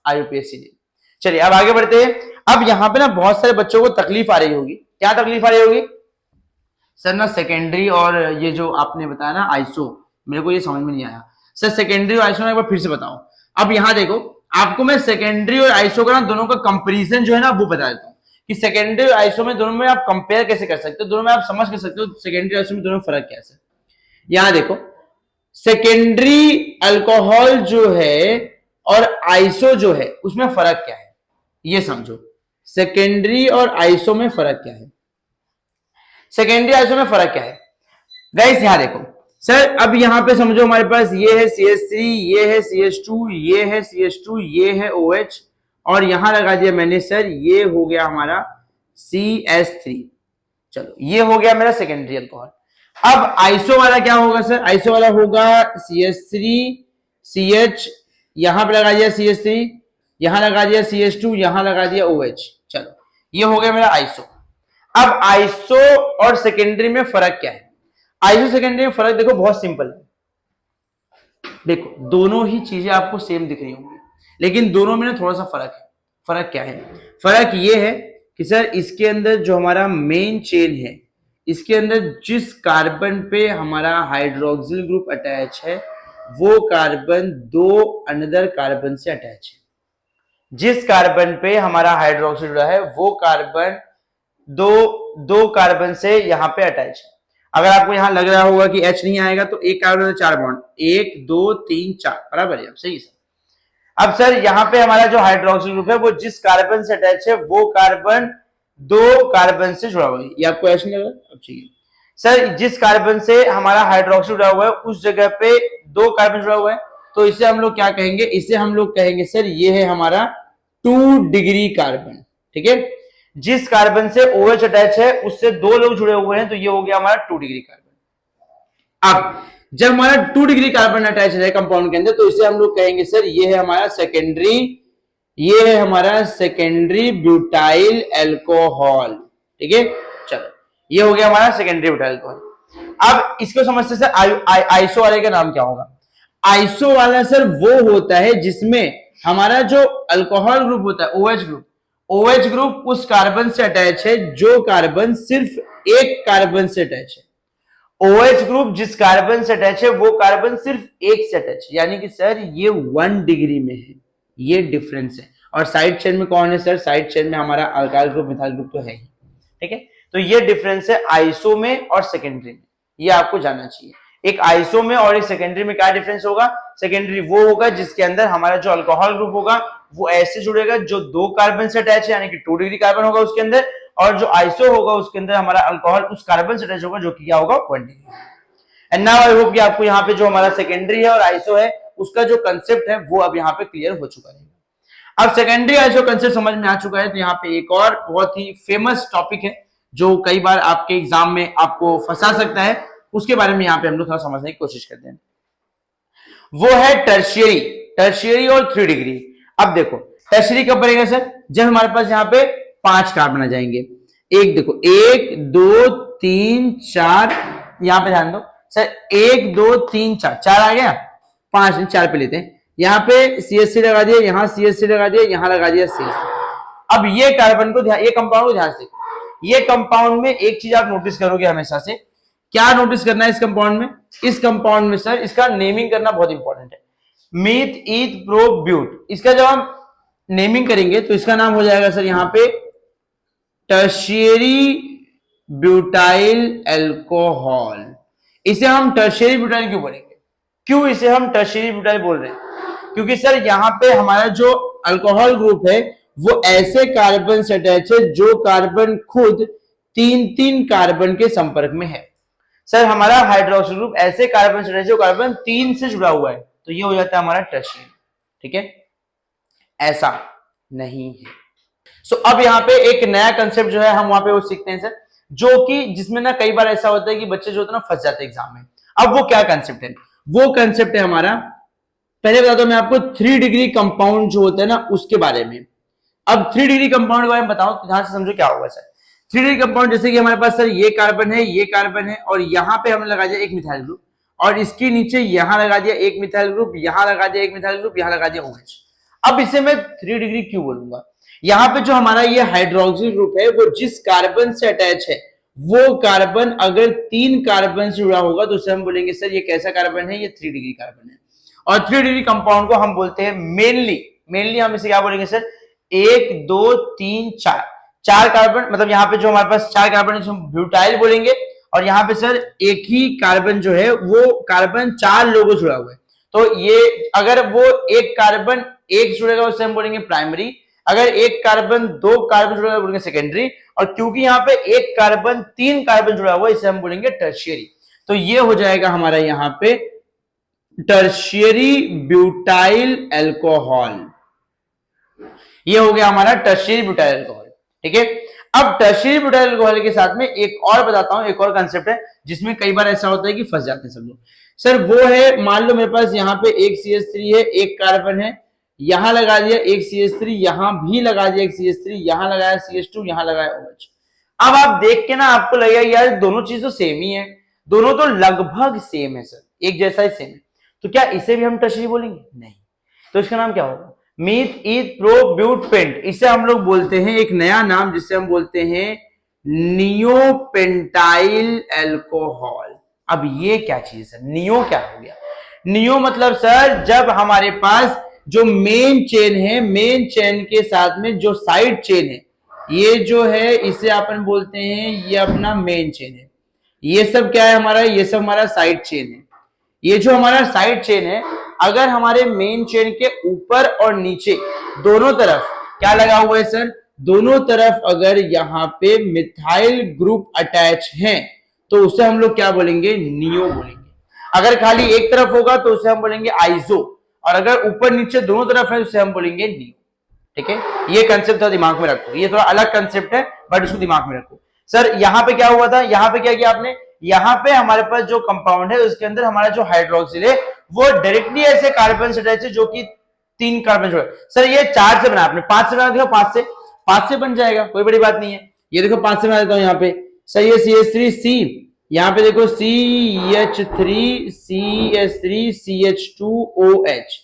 A: आईयूपीएसी नेम। चलिए अब आगे बढ़ते हैं। अब यहां पे ना बहुत सारे बच्चों को तकलीफ आ रही होगी, क्या तकलीफ आ रही होगी सर, ना सेकेंडरी और ये जो आपने बताया ना आइसो, मेरे को ये समझ में नहीं आया सर, सेकेंडरी और आइसो ना एक बार फिर से बताओ। अब यहां देखो, आपको मैं सेकेंडरी और आइसो का ना दोनों का कंपेरिजन जो है ना वो बता देता हूं कि सेकेंडरी और आइसो में दोनों में आप कंपेयर कैसे कर सकते हो, दोनों में आप समझ कर सकते हो सेकेंडरी आइसो में दोनों में फर्क क्या है। यहां देखो, सेकेंडरी अल्कोहल जो है और आइसो जो है उसमें फर्क क्या है, ये समझो, सेकेंडरी और आइसो में फर्क क्या है, सेकेंडरी आइसो में फर्क क्या है गाइस, यहां देखो सर, अब यहां पे समझो हमारे पास ये है CH3, ये है CH2, ये है CH2, ये है OH, और यहां लगा दिया मैंने सर, ये हो गया हमारा CH3। चलो ये हो गया मेरा सेकेंडरी अल्कोहल। अब आइसो वाला क्या होगा सर? आइसो वाला होगा CH3CH, यहां पे लगा दिया CH3, यहां लगा दिया CH2, यहां लगा दिया OH। चलो ये हो गया मेरा आइसो। अब आइसो और सेकेंडरी में फर्क क्या है? आइसो सेकेंडरी में फर्क देखो बहुत सिंपल है। देखो दोनों ही चीजें आपको सेम दिख रही होंगी, लेकिन दोनों में ना थोड़ा सा फर्क है। फर्क क्या है? फर्क ये है कि सर इसके अंदर जो हमारा मेन चेन है, इसके अंदर जिस कार्बन पे हमारा हाइड्रोक्सिल ग्रुप अटैच है वो कार्बन दो अनदर कार्बन से अटैच है। जिस कार्बन पे हमारा हाइड्रोक्सिल जुड़ा है वो कार्बन दो कार्बन से यहां पे अटैच है। अगर आपको यहां लग रहा होगा कि H नहीं आएगा तो एक कार्बन में 4 बॉन्ड, 1 2 3 4, बराबर है, सही है। अब सर यहाँ पे हमारा जो हाइड्रोक्सिल ग्रुप है वो जिस कार्बन से अटैच है वो कार्बन दो कार्बन से जुड़ा हुआ है। ये आपको ऐसे नहीं लग रहा? अब ठीक है सर, जिस कार्बन से हमारा हाइड्रोक्सिल जुड़ा हुआ है उस जगह पे दो कार्बन जुड़ा हुआ है, तो इसे हम लोग क्या कहेंगे? इसे हम लोग कहेंगे सर ये है हमारा 2 डिग्री कार्बन। ठीक है, जिस कार्बन से OH अटैच है उससे दो लोग जुड़े हुए हैं, तो ये हो गया हमारा 2 डिग्री कार्बन। अब जब हमारा 2 डिग्री कार्बन अटैच है कंपाउंड के अंदर, तो इसे हम लोग कहेंगे सर ये है हमारा सेकेंडरी, ये है हमारा सेकेंडरी ब्यूटाइल अल्कोहल। ठीक है, चलो ये हो गया हमारा सेकेंडरी ब्यूटाइल अल्कोहल। अब इसको समझते सर आइसो वाले का नाम क्या होगा? आइसो वाला सर वो होता है जिसमें हमारा जो अल्कोहल ग्रुप होता है OH ग्रुप, OH ग्रुप उस कार्बन से अटैच है जो कार्बन सिर्फ एक कार्बन से अटैच है। OH ग्रुप जिस कार्बन से अटैच है वो कार्बन सिर्फ एक से अटैच है, यानी कि सर ये 1 डिग्री में है, ये डिफरेंस है। और साइड चेन में कौन है सर? साइड चेन में हमारा अल्काइल ग्रुप मिथाइल ग्रुप तो है ही। ठीक है, तो ये डिफरेंस है आइसो में और सेकेंडरी में, ये आपको जानना चाहिए। एक आइसो में और एक सेकेंडरी में क्या डिफरेंस होगा? सेकेंडरी वो होगा जिसके अंदर हमारा जो अल्कोहल ग्रुप होगा वो ऐसे जुड़ेगा जो दो कार्बन से अटैच है, यानी कि 2 डिग्री कार्बन होगा उसके अंदर, और जो आइसो होगा उसके अंदर हमारा अल्कोहल उस कार्बन से अटैच होगा जो कि क्या होगा? 1 degree. And now I hope कि आपको यहाँ पे जो हमारा सेकेंडरी है और आइसो है उसका जो कंसेप्ट है वो अब यहाँ पे क्लियर हो चुका है। अब सेकेंडरी आइसो कंसेप्ट समझ में आ चुका है, तो यहाँ पे एक और बहुत ही फेमस टॉपिक है जो कई बार आपके एग्जाम में आपको फंसा सकता है, उसके बारे में यहाँ पे हम लोग थोड़ा समझने की कोशिश करते हैं। वो है टर्शियरी, टर्शियरी और 3 डिग्री। अब देखो टर्शियरी कब बनेगा सर? जब हमारे पास यहाँ पे 5 कार्बन आ जाएंगे। एक देखो 1 2 3 4, यहाँ पे ध्यान दो सर, 1 2 3 4, 4 आ गया, 5 4 पे लेते हैं। यहाँ पे CH3 लगा दिया, यहाँ CH3 लगा दिया, यहाँ लगा दिया CH3। अब ये कार्बन को ध्यान, ये कंपाउंड को ध्यान से, ये कंपाउंड में एक चीज आप नोटिस करोगे हमेशा से, क्या नोटिस करना है इस कंपाउंड में? इस कंपाउंड में सर इसका नेमिंग करना बहुत इंपॉर्टेंट है। मीथ ईथ प्रो ब्यूट, इसका जब हम नेमिंग करेंगे तो इसका नाम हो जाएगा सर यहाँ पे टर्शियरी ब्यूटाइल अल्कोहल। इसे हम टर्शियरी ब्यूटाइल क्यों बोलेंगे? क्यों इसे हम टर्शियरी ब्यूटाइल बोल रहे हैं? क्योंकि सर यहाँ पे हमारा जो अल्कोहल ग्रुप है वो ऐसे कार्बन से अटैच है जो कार्बन खुद 3 कार्बन के संपर्क में है। सर हमारा हाइड्रोक्सिल ग्रुप ऐसे कार्बन से अटैच है जो कार्बन 3 से जुड़ा हुआ है, तो ये हो जाता है हमारा टर्शियरी। ठीक है, ऐसा नहीं है। सो अब यहाँ पे एक नया कंसेप्ट जो है हम वहां पे वो सीखते हैं सर, जो कि जिसमें ना कई बार ऐसा होता है कि बच्चे जो होते हैं ना फंस जाते हैं एग्जाम में। अब वो क्या कंसेप्ट है? वो कंसेप्ट है हमारा, पहले बताता हूं मैं आपको 3 डिग्री कंपाउंड जो होता है ना उसके बारे में। अब 3 डिग्री कंपाउंड के बारे में बताओ तो ध्यान से समझो क्या होगा सर। 3 डिग्री कंपाउंड जैसे कि हमारे पास सर ये कार्बन है, ये कार्बन है, और यहाँ पे हमने लगा दिया एक मिथाइल ग्रुप, और इसके नीचे यहां लगा दिया एक मिथाइल ग्रुप, यहां लगा दिया एक मिथाइल ग्रुप, यहां लगा दिया OH। अब इसे मैं 3 डिग्री क्यों बोलूंगा? यहाँ पे जो हमारा ये हाइड्रोक्सिल ग्रुप है वो जिस कार्बन से अटैच है वो कार्बन अगर 3 कार्बन से जुड़ा होगा तो उसे हम बोलेंगे सर ये कैसा कार्बन है? ये 3 डिग्री कार्बन है। और 3 डिग्री कंपाउंड को हम बोलते हैं मेनली हम इसे क्या बोलेंगे सर? 1 2 3 4, 4 कार्बन, मतलब यहाँ पे जो हमारे पास 4 कार्बन है हम ब्यूटाइल बोलेंगे, और यहाँ पे सर एक ही कार्बन जो है वो कार्बन 4 लोगों जुड़ा हुआ है, तो ये अगर वो एक कार्बन एक जुड़ेगा उसे हम बोलेंगे प्राइमरी, अगर एक कार्बन 2 कार्बन जुड़ा हुआ बोलेंगे सेकेंडरी, और क्योंकि यहाँ पे एक कार्बन 3 कार्बन जुड़ा हुआ इसे हम बोलेंगे टर्शियरी। तो ये हो जाएगा हमारा यहाँ पे टर्शियरी ब्यूटाइल अल्कोहल, ये हो गया हमारा टर्शियरी ब्यूटाइल अल्कोहल। ठीक है, अब टर्शियरी ब्यूटाइल अल्कोहल के साथ में एक और बताता हूं, एक और कंसेप्ट है जिसमें कई बार ऐसा होता है कि फंस जाते हैं सब लोग। सर वो है, मान लो मेरे पास यहाँ पे एक CH3 है, एक कार्बन है, यहां लगा दिया एक CH3, यहां भी लगा दिया एक CH3, यहां लगाया CH2, यहां लगाया OH। अब आप देख के ना आपको लगेगा यार दोनों चीज तो सेम ही है, दोनों तो लगभग सेम है सर, एक जैसा ही सेम है, तो क्या इसे भी हम टर्शियरी बोलेंगे? नहीं। तो इसका नाम क्या होगा? Meth eth prop but pent. इसे हम लोग बोलते हैं एक नया नाम जिसे हम बोलते हैं नियोपेंटाइल अल्कोहल। अब ये क्या चीज है? नियो क्या हो गया? नियो मतलब सर जब हमारे पास जो मेन चेन है, मेन चेन के साथ में जो साइड चेन है, ये जो है इसे अपन बोलते हैं ये अपना मेन चेन है। ये सब क्या है हमारा? ये सब हमारा साइड चेन है। ये जो हमारा साइड चेन है, अगर हमारे मेन चेन के ऊपर और नीचे दोनों तरफ क्या लगा हुआ है सर? दोनों तरफ अगर यहाँ पे मिथाइल ग्रुप अटैच है तो उसे हम लोग क्या बोलेंगे? नियो बोलेंगे। अगर खाली एक तरफ होगा तो उसे हम बोलेंगे आइसो, और अगर ऊपर नीचे दोनों तरफ है उसे हम बोलेंगे नियो। ठीक है, ये कंसेप्ट दिमाग में रखो, ये थोड़ा अलग कंसेप्ट है बट इसको दिमाग में रखो। सर यहाँ पे क्या हुआ था? यहाँ पे क्या किया आपने? यहाँ पे हमारे पास जो कंपाउंड है उसके अंदर हमारा जो हाइड्रोक्सिल है वो डायरेक्टली ऐसे कार्बन से अटैच है जो कि 3 कार्बन जोड़े। सर ये 4 से बना, आपने 5 से बना, देखो 5 से बन जाएगा, कोई बड़ी बात नहीं है। ये देखो 5 से बना देता हूं यहाँ पे। सर ये CH3C, यहाँ पे देखो CH3 CH3 CH2OH।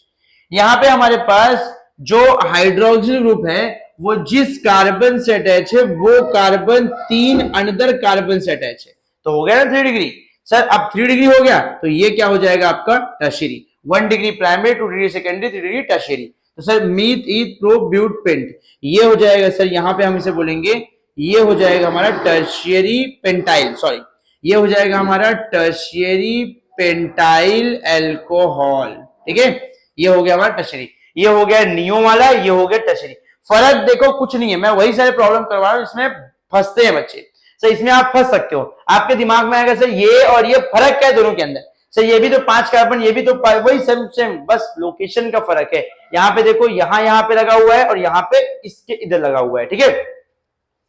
A: यहाँ पे हमारे पास जो हाइड्रोक्सिल ग्रुप है वो जिस कार्बन से अटैच है वो कार्बन 3 अनदर कार्बन से अटैच है, तो हो गया ना 3 डिग्री। सर अब 3 डिग्री हो गया तो ये क्या हो जाएगा आपका? Tertiary. 1 degree primary, 2 degree secondary, 3 degree tertiary. तो sir meth eth prop but pent ये हो जाएगा सर, यहाँ पे हम इसे बोलेंगे, ये हो जाएगा हमारा टर्शियरी पेंटाइल, सॉरी ये हो जाएगा हमारा टर्शियरी पेंटाइल अल्कोहल। ठीक है, ये हो गया हमारा टर्शियरी, ये हो गया नियो वाला, ये हो गया टर्शियरी। फर्क देखो कुछ नहीं है, मैं वही सारे प्रॉब्लम करवा रहा हूं इसमें फंसते हैं बच्चे। सर इसमें आप फंस सकते हो, आपके दिमाग में आएगा सर ये और ये फर्क क्या है दोनों के अंदर? सर ये भी तो 5 कार्बन, ये भी तो वही सेम, बस लोकेशन का फर्क है। यहाँ पे देखो, यहाँ पे लगा हुआ है और यहाँ पे इसके इधर लगा हुआ है। ठीक है,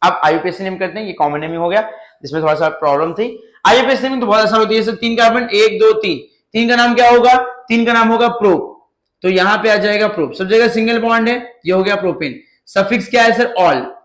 A: अब IUPAC नेम करते हैं, ये कॉमन नेम हो गया जिसमें थोड़ा सा प्रॉब्लम थी। IUPAC नेम तो बहुत आसान होती है सर, 3 कार्बन 1 2 3, 3 का नाम क्या होगा? 3 का नाम होगा प्रोप, तो यहाँ पे आ जाएगा प्रोप। सब जगह सिंगल बॉन्ड है, ये हो गया प्रोपेन। सफिक्स क्या है सर?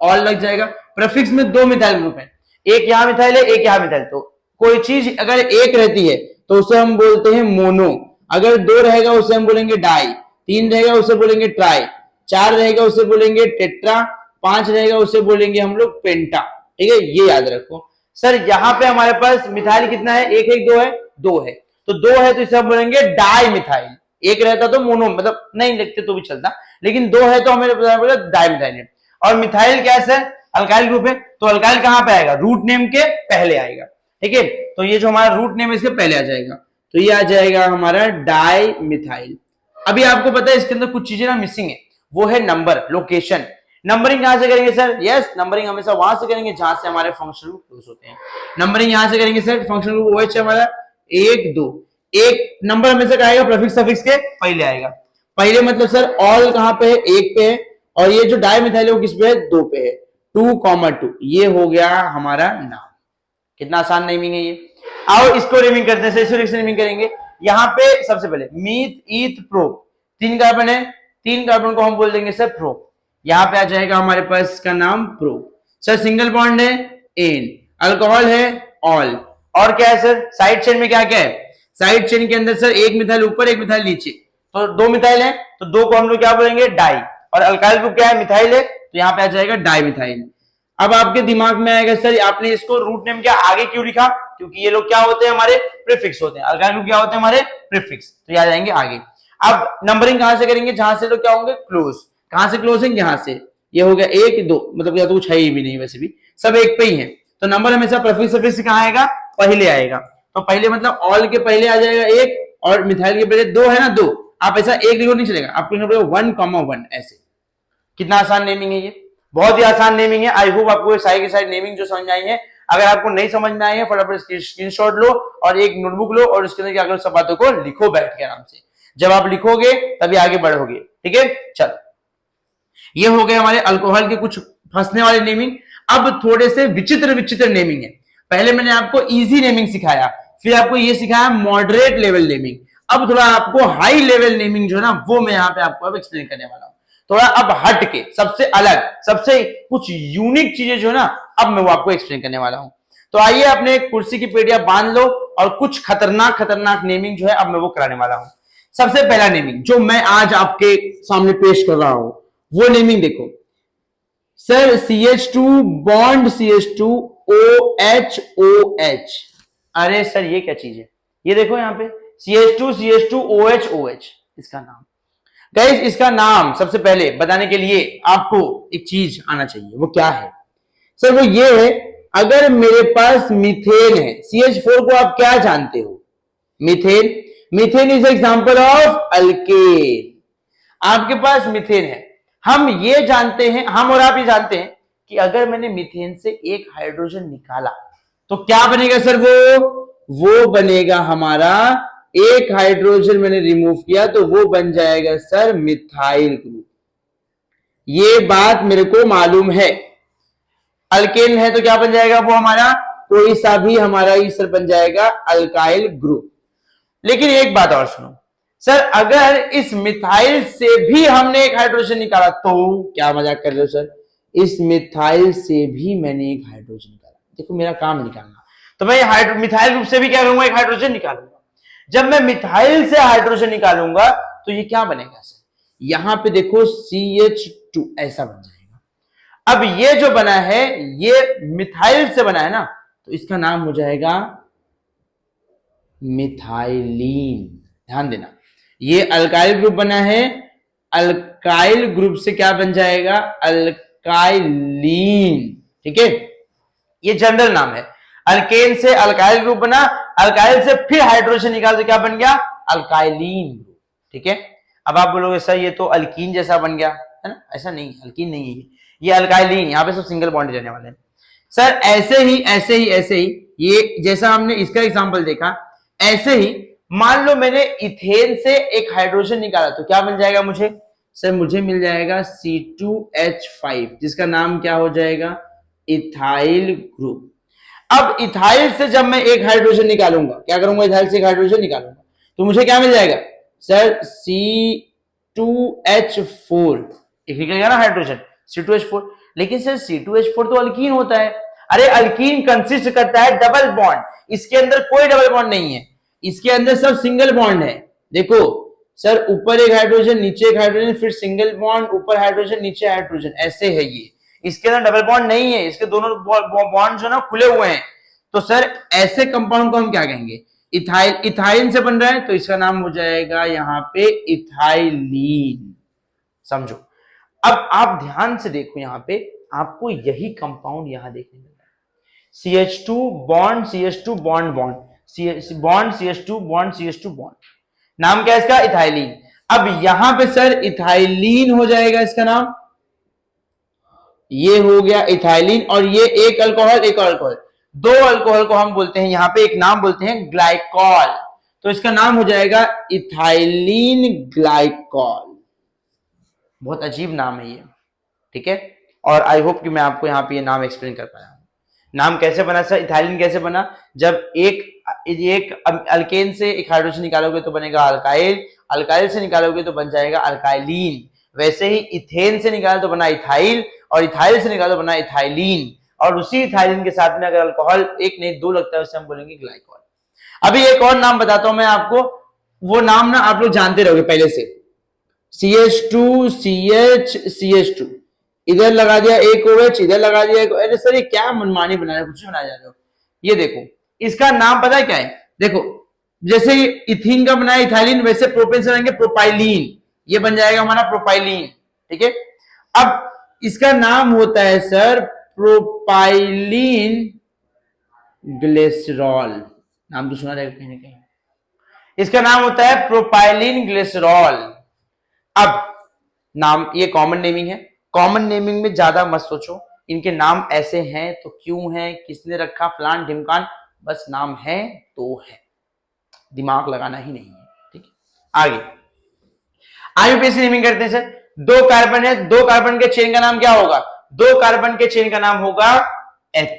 A: ऑल लग जाएगा। प्रीफिक्स में 2 मिथाइल ग्रुप है, एक यहाँ मिथाइल है, एक यहाँ मिथाइल। तो कोई चीज अगर एक रहती है तो उसे हम बोलते हैं मोनो, अगर 2 रहेगा उसे हम बोलेंगे डाई, 3 रहेगा उसे बोलेंगे ट्राई, 4 रहेगा उसे बोलेंगे टेट्रा, 5 रहेगा उसे बोलेंगे हम लोग पेंटा। ठीक है, ये याद रखो। सर यहाँ पे हमारे पास मिथाइल कितना है? 1 1 2 है, 2 है, तो 2 है तो इसे हम बोलेंगे डाई मिथाइल। एक रहता तो मोनो, मतलब नहीं लिखते तो भी चलता, लेकिन 2 है तो हमें डाई मिथाइल है। और मिथाइल क्या है सर? अल्काइल ग्रुप है, तो अल्काइल कहां पे आएगा? रूट नेम के पहले आएगा। ठीक है, तो ये जो हमारा रूट नेम है इसके पहले आ जाएगा, तो ये आ जाएगा हमारा डाई मिथाइल। अभी आपको पता है इसके अंदर कुछ चीजें ना मिसिंग है, वो है नंबर, लोकेशन। नंबरिंग कहां से करेंगे सर? यस, नंबरिंग हमेशा वहां से करेंगे जहां से हमारे फंक्शनल ग्रुप क्लोज होते हैं। नंबरिंग यहां से करेंगे सर, फंक्शनल ग्रुप OH है हमारा 1 2, एक नंबर हमेशा क्या आएगा? प्रीफिक्स सफिक्स के पहले आएगा। पहले मतलब सर ऑल कहां पे है? 1 पे है, और ये जो डाई मिथाइल है वो किस पे है? 2 पे है, 2,2। ये हो गया हमारा नाम। कितना आसान नेमिंग है ये। आओ इसको नेमिंग करते हैं, इसको नेमिंग करेंगे। यहाँ पे सबसे पहले मीथ ईथ प्रो, 3 कार्बन है, 3 कार्बन को हम बोल देंगे सर प्रो। यहाँ पे आ जाएगा हमारे पास इसका नाम प्रो। सर सिंगल बॉन्ड है एन, अल्कोहल है ऑल, और क्या है सर? साइड चेन में क्या क्या है? साइड चेन के अंदर सर 1 मिथाइल ऊपर 1 मिथाइल नीचे, तो 2 मिथाइल है, तो 2 को हम लोग क्या बोलेंगे? डाई। और अल्काइल ग्रुप क्या है? मिथाइल है, तो यहाँ पे आ जाएगा डाई मिथाइल। अब आपके दिमाग में आएगा सर आपने इसको रूट नेम क्या आगे क्यों लिखा? क्योंकि ये लोग क्या होते हैं? हमारे प्रीफिक्स होते हैं। अल्काइल ग्रुप क्या होते हैं? हमारे प्रीफिक्स, तो ये आ जाएंगे आगे। अब नंबरिंग कहां से करेंगे? जहां से लोग क्या होंगे? क्लोज। कहां से क्लोज है? यहाँ से। ये हो गया 1 2, मतलब या तो कुछ है ही भी नहीं, वैसे भी सब 1 पे ही है, तो नंबर हमेशा प्रीफिक्स सफिक्स कहां आएगा? पहले आएगा। तो पहले मतलब ऑल के पहले आ जाएगा 1, और मिथाइल के पहले 2 है ना, 2। आप ऐसा 1 लिखो नहीं चलेगा, आपको 1,1 ऐसे। कितना आसान नेमिंग है ये, बहुत ही आसान नेमिंग है। आई होप आपको सारी की सारी नेमिंग जो समझ आई है। अगर आपको नहीं समझ में आई है फटाफट स्क्रीनशॉट लो और एक नोटबुक लो और उसके अंदर क्या करो? सब बातों को लिखो बैठ के आराम से। जब आप लिखोगे तभी आगे बढ़ोगे। ठीक है, चलो ये हो गए हमारे अल्कोहल के कुछ फंसने वाले नेमिंग। अब थोड़े से विचित्र विचित्र नेमिंग है। पहले मैंने आपको इजी नेमिंग सिखाया, फिर आपको ये सिखाया मॉडरेट लेवल नेमिंग। अब थोड़ा आपको हाई लेवल नेमिंग जो है ना वो मैं यहाँ पे आपको अब एक्सप्लेन करने वाला हूँ। थोड़ा अब हट के सबसे अलग, सबसे कुछ यूनिक चीजें जो है ना अब मैं वो आपको एक्सप्लेन करने वाला हूँ। तो आइए अपने कुर्सी की पेटियां बांध लो और कुछ खतरनाक खतरनाक नेमिंग जो है अब मैं वो कराने वाला हूँ। सबसे पहला नेमिंग जो मैं आज आपके सामने पेश कर रहा हूं वो नेमिंग देखो sir, CH2 bond CH2 OH। अरे सर ये क्या चीज है, ये देखो यहाँ पे CH2 OH। इसका नाम गाइस, इसका नाम सबसे पहले बताने के लिए आपको एक चीज आना चाहिए, वो क्या है सर? वो ये है, अगर मेरे पास मीथेन है, CH4 को आप क्या जानते हो? Methane. Methane is example of alkane. आपके पास मीथेन है, हम ये जानते हैं, हम और आप ये जानते हैं कि अगर मैंने मीथेन से एक हाइड्रोजन निकाला तो क्या बनेगा सर? वो बनेगा हमारा, एक हाइड्रोजन मैंने रिमूव किया तो वो बन जाएगा सर मिथाइल ग्रुप। ये बात मेरे को मालूम है। अल्केन है तो क्या बन जाएगा वो हमारा, कोई सा भी हमारा सर बन जाएगा अल्काइल ग्रुप। लेकिन एक बात और सुनो सर, अगर इस मिथाइल से भी हमने एक हाइड्रोजन निकाला तो, क्या मजाक कर रहे हो सर? इस मिथाइल से भी मैंने एक हाइड्रोजन निकाला, देखो मेरा काम है निकालना, तो मैं मिथाइल ग्रुप से भी क्या करूंगा, एक हाइड्रोजन निकालूंगा। जब मैं मिथाइल से हाइड्रोजन निकालूंगा तो ये क्या बनेगा सर? यहां पे देखो CH2 ऐसा बन जाएगा। अब ये जो बना है ये मिथाइल से बना है ना, तो इसका नाम हो जाएगा मिथाइलीन। ध्यान देना, ये अल्काइल ग्रुप बना है, अल्काइल ग्रुप से क्या बन जाएगा? अल्काइलीन। ठीक है, ये जनरल नाम है। अल्केन से अल्काइल ग्रुप बना, अल्काइल से फिर हाइड्रोजन निकाल तो क्या बन गया? अल्काइलीन ग्रुप। ठीक है, अब आप बोलोगे सर ये तो अल्कीन जैसा बन गया है ना? ऐसा नहीं, अल्कीन नहीं है ये अल्काइलीन। यहां पे सब सिंगल बॉन्ड रहने वाले हैं सर। ऐसे ही ये जैसा हमने इसका एग्जांपल देखा, ऐसे ही मान लो मैंने इथेन से एक हाइड्रोजन निकाला तो क्या बन जाएगा मुझे? सर मुझे मिल जाएगा C2H5, जिसका नाम क्या हो जाएगा? Ethyl group. अब इथाइल से जब मैं एक हाइड्रोजन निकालूंगा, क्या करूंगा? इथाइल से एक हाइड्रोजन निकालूंगा तो मुझे क्या मिल जाएगा सर? C2H4। एक निकल गया ना हाइड्रोजन, C2H4। लेकिन सर C2H4 तो अल्कीन होता है। अरे अल्कीन कंसिस्ट करता है डबल बॉन्ड, इसके अंदर कोई डबल बॉन्ड नहीं है, इसके अंदर सब सिंगल बॉन्ड है। देखो सर, ऊपर एक हाइड्रोजन, नीचे एक हाइड्रोजन, फिर सिंगल बॉन्ड, ऊपर हाइड्रोजन, नीचे हाइड्रोजन, ऐसे है ये। इसके अंदर डबल बॉन्ड नहीं है, इसके दोनों बॉन्ड जो ना खुले हुए हैं। तो सर ऐसे कंपाउंड को हम क्या कहेंगे? इथाइल। इथाइन से बन रहा है तो इसका नाम हो जाएगा यहाँ पे इथाइलीन। समझो। अब आप ध्यान से देखो, यहाँ पे आपको यही कंपाउंड यहां देखने मिल रहा है। CH2 bond CH2 bond bond bond CH2 bond CH2 bond, नाम क्या है इसका? इथाइलीन। अब यहां पे सर इथाइलीन हो जाएगा इसका नाम, ये हो गया इथाइलीन। और ये एक अल्कोहल, एक और अल्कोहल, दो अल्कोहल को हम बोलते हैं यहाँ पे एक नाम बोलते हैं ग्लाइकॉल, तो इसका नाम हो जाएगा इथाइलीन ग्लाइकॉल। बहुत अजीब नाम है ये। ठीक है, और आई होप कि मैं आपको यहाँ पे ये नाम एक्सप्लेन कर पाया हूं। नाम कैसे बना सर? इथाइलीन कैसे बना? जब एक अल्केन से एक हाइड्रोजन निकालोगे तो बनेगा अल्काइल, अल्काइल से निकालोगे तो बन जाएगा अल्काइलीन। वैसे ही इथेन से निकालो तो बना इथाइल, और इथाइल से निकालो तो बना इथाइलीन। और उसी इथाइलीन के साथ में अगर अल्कोहल एक नहीं दो लगता है उसे हम बोलेंगे ग्लाइकॉल। अभी एक और नाम बताता हूं मैं आपको, वो नाम ना आप लोग जानते रहोगे पहले से। CH2 CH CH2, इधर लगा दिया एक OH, इधर लगा दिया एक। अरे सर ये क्या मनमानी बना रहे हो, कुछ बनाया जा रहे हो? ये देखो इसका नाम पता है क्या है? देखो जैसे इथीन का बनाया इथाइलिन, वैसे प्रोपेन से बनेंगे प्रोपाइलीन, ये बन जाएगा हमारा प्रोपाइलीन। ठीक है, अब इसका नाम होता है सर प्रोपाइलीन ग्लिसरॉल। नाम तो सुना रहेगा कहीं ना कहीं, इसका नाम होता है प्रोपाइलीन ग्लिसरॉल। अब नाम ये कॉमन नेमिंग है, कॉमन नेमिंग में ज्यादा मत सोचो, इनके नाम ऐसे हैं तो क्यों है, किसने रखा, फलान ढिमकान, बस नाम है तो है, दिमाग लगाना ही नहीं है। ठीक है, आगे आईयूपीएसी नेमिंग करते हैं सर। दो कार्बन है, दो कार्बन के चेन का नाम क्या होगा? दो कार्बन के चेन का नाम होगा एथ।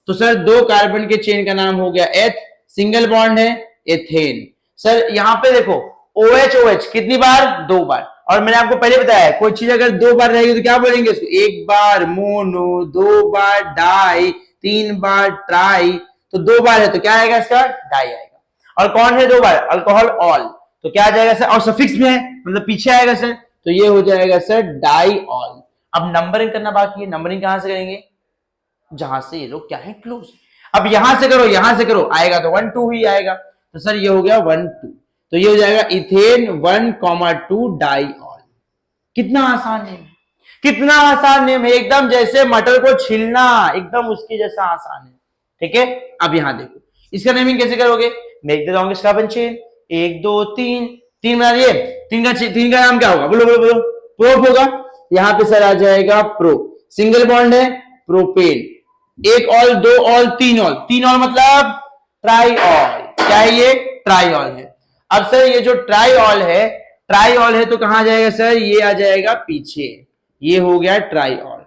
A: तो सर दो कार्बन के चेन का नाम हो गया एथ, सिंगल बॉन्ड है एथेन। सर यहां पे देखो OH OH कितनी बार? दो बार। और मैंने आपको पहले बताया है कोई चीज अगर दो बार रहेगी तो क्या बोलेंगे उसको? एक बार मोनो, दो बार डाई, तीन बार ट्राई। तो दो बार है तो क्या आएगा इसका? डाई आएगा। और कौन है दो बार? Alcohol all. तो क्या आ जाएगा सर? और सफिक्स में है मतलब पीछे आएगा सर, तो ये हो जाएगा सर डाई ऑल। अब नंबरिंग करना बाकी है। नंबरिंग कहां से करेंगे? जहां से ये लोग क्या है? क्लोज। अब यहां से करो, यहां से करो, आएगा तो 1 2 ही आएगा। तो सर ये हो गया 1 2, तो ये हो जाएगा इथेन 1,2 डाई ऑल। कितना आसान नेम है, कितना आसान नेम है, एकदम जैसे मटर को छीलना, एकदम उसके जैसा आसान है। ठीक है, अब यहां देखो इसका नेमिंग कैसे करोगे? Make the longest carbon chain, 1 2 3, 3 बना दिए, तीन का नाम क्या होगा? बोलो बोलो बोलो। प्रोप होगा। यहां पे सर आ जाएगा प्रो, सिंगल बॉन्ड है प्रोपेन, एक ऑल, दो ऑल, तीन ऑल, तीन ऑल मतलब ट्राईऑल। क्या है ये? ट्राईऑल है। अब सर ये जो ट्राईऑल है, ट्राईऑल है तो कहां जाएगा सर? ये आ जाएगा पीछे, ये हो गया ट्राईऑल।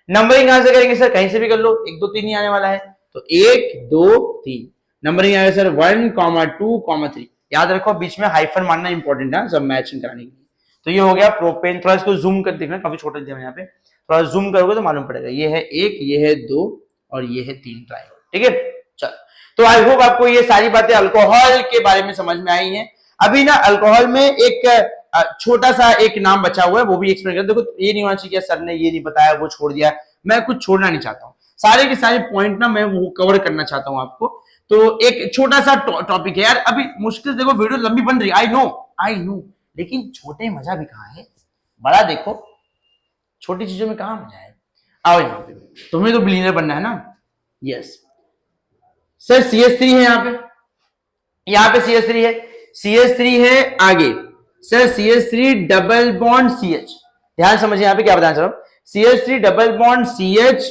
A: नंबरिंग कहां से करेंगे सर? कहीं से भी कर लो, 1 2 3 ही आने वाला है, तो 1 2 3 नंबरिंग आएगा सर 1 2 3। याद रखो बीच में हाइफन मानना इंपॉर्टेंट है सब मैचिंग कराने के लिए। तो ये हो गया प्रोपेन। थोड़ा इसको जूम कर देखना, काफी छोटा दिया यहाँ पे, थोड़ा जूम करोगे तो मालूम पड़ेगा। ये है 1, ये है 2 और ये है 3 ट्राईऑल। ठीक है, चलो। तो आई होप आपको ये सारी बातें अल्कोहल के बारे में समझ में आई हैं। अभी ना अल्कोहल में एक छोटा सा एक नाम बचा हुआ है, वो भी एक्सप्लेन कर। देखो ये नहीं होना चाहिए सर ने ये नहीं बताया, वो छोड़ दिया। मैं कुछ छोड़ना नहीं चाहता हूँ, सारे के सारे पॉइंट ना मैं वो कवर करना चाहता हूँ आपको। तो एक छोटा सा टॉपिक है यार, अभी मुश्किल, देखो वीडियो लंबी बन रही है, आई नो, लेकिन छोटे मजा भी कहाँ है, बड़ा देखो, छोटी चीजों में कहाँ मजा है। आओ यहाँ पे, तुम्हें तो बिलियनर बनना है ना। यस सर, CH3 है यहाँ पे CH3 है, CH3 है आगे sir, CH3 double bond CH। ध्यान समझिए यहाँ पे क्या बताना चाह रहा हूं, CH3 डबल बॉन्ड CH,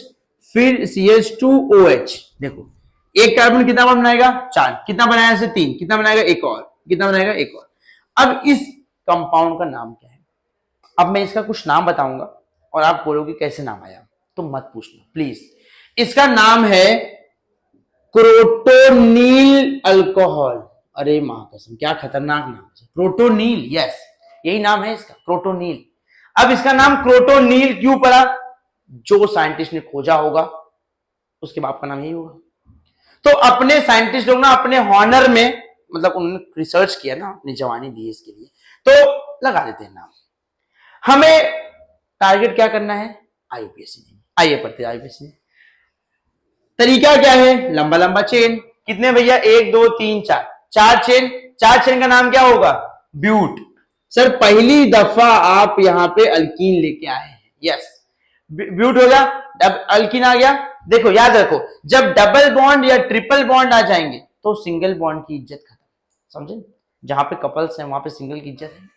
A: फिर CH2OH। देखो एक कार्बन कितना बॉन्ड बनाएगा? 4। कितना बनाया से? 3। कितना बनाएगा? एक और। कितना बनाएगा? एक और। अब इस कंपाउंड का नाम क्या है? अब मैं इसका कुछ नाम बताऊंगा और आप बोलोगे कैसे नाम आया, तो मत पूछना प्लीज। इसका नाम है क्रोटोनील अल्कोहल। अरे मां कसम, क्या खतरनाक नाम है, क्रोटोनील। यस, यही नाम है इसका, क्रोटोनील। अब इसका नाम क्रोटोनील क्यों पड़ा? जो साइंटिस्ट ने खोजा होगा उसके बाप का नाम यही होगा। तो अपने साइंटिस्ट लोग ना अपने हॉनर में, मतलब उन्होंने रिसर्च किया ना, अपनी जवानी दी इसके लिए, तो लगा देते हैं नाम। हमें टारगेट क्या करना है? IUPAC। आइए पढ़ते IUPAC। तरीका क्या है? लंबा लंबा चेन। कितने भैया? 1 2 3 4, 4 चेन। 4 चेन का नाम क्या होगा? ब्यूट। सर पहली दफा आप यहां पे अल्कीन लेके आए हैं। यस, ब्यूट हो गया, अल्कीन आ गया। देखो याद रखो, जब डबल बॉन्ड या ट्रिपल बॉन्ड आ जाएंगे तो सिंगल बॉन्ड की इज्जत खत्म, समझे? जहां पे कपल्स हैं वहां पे सिंगल की इज्जत है।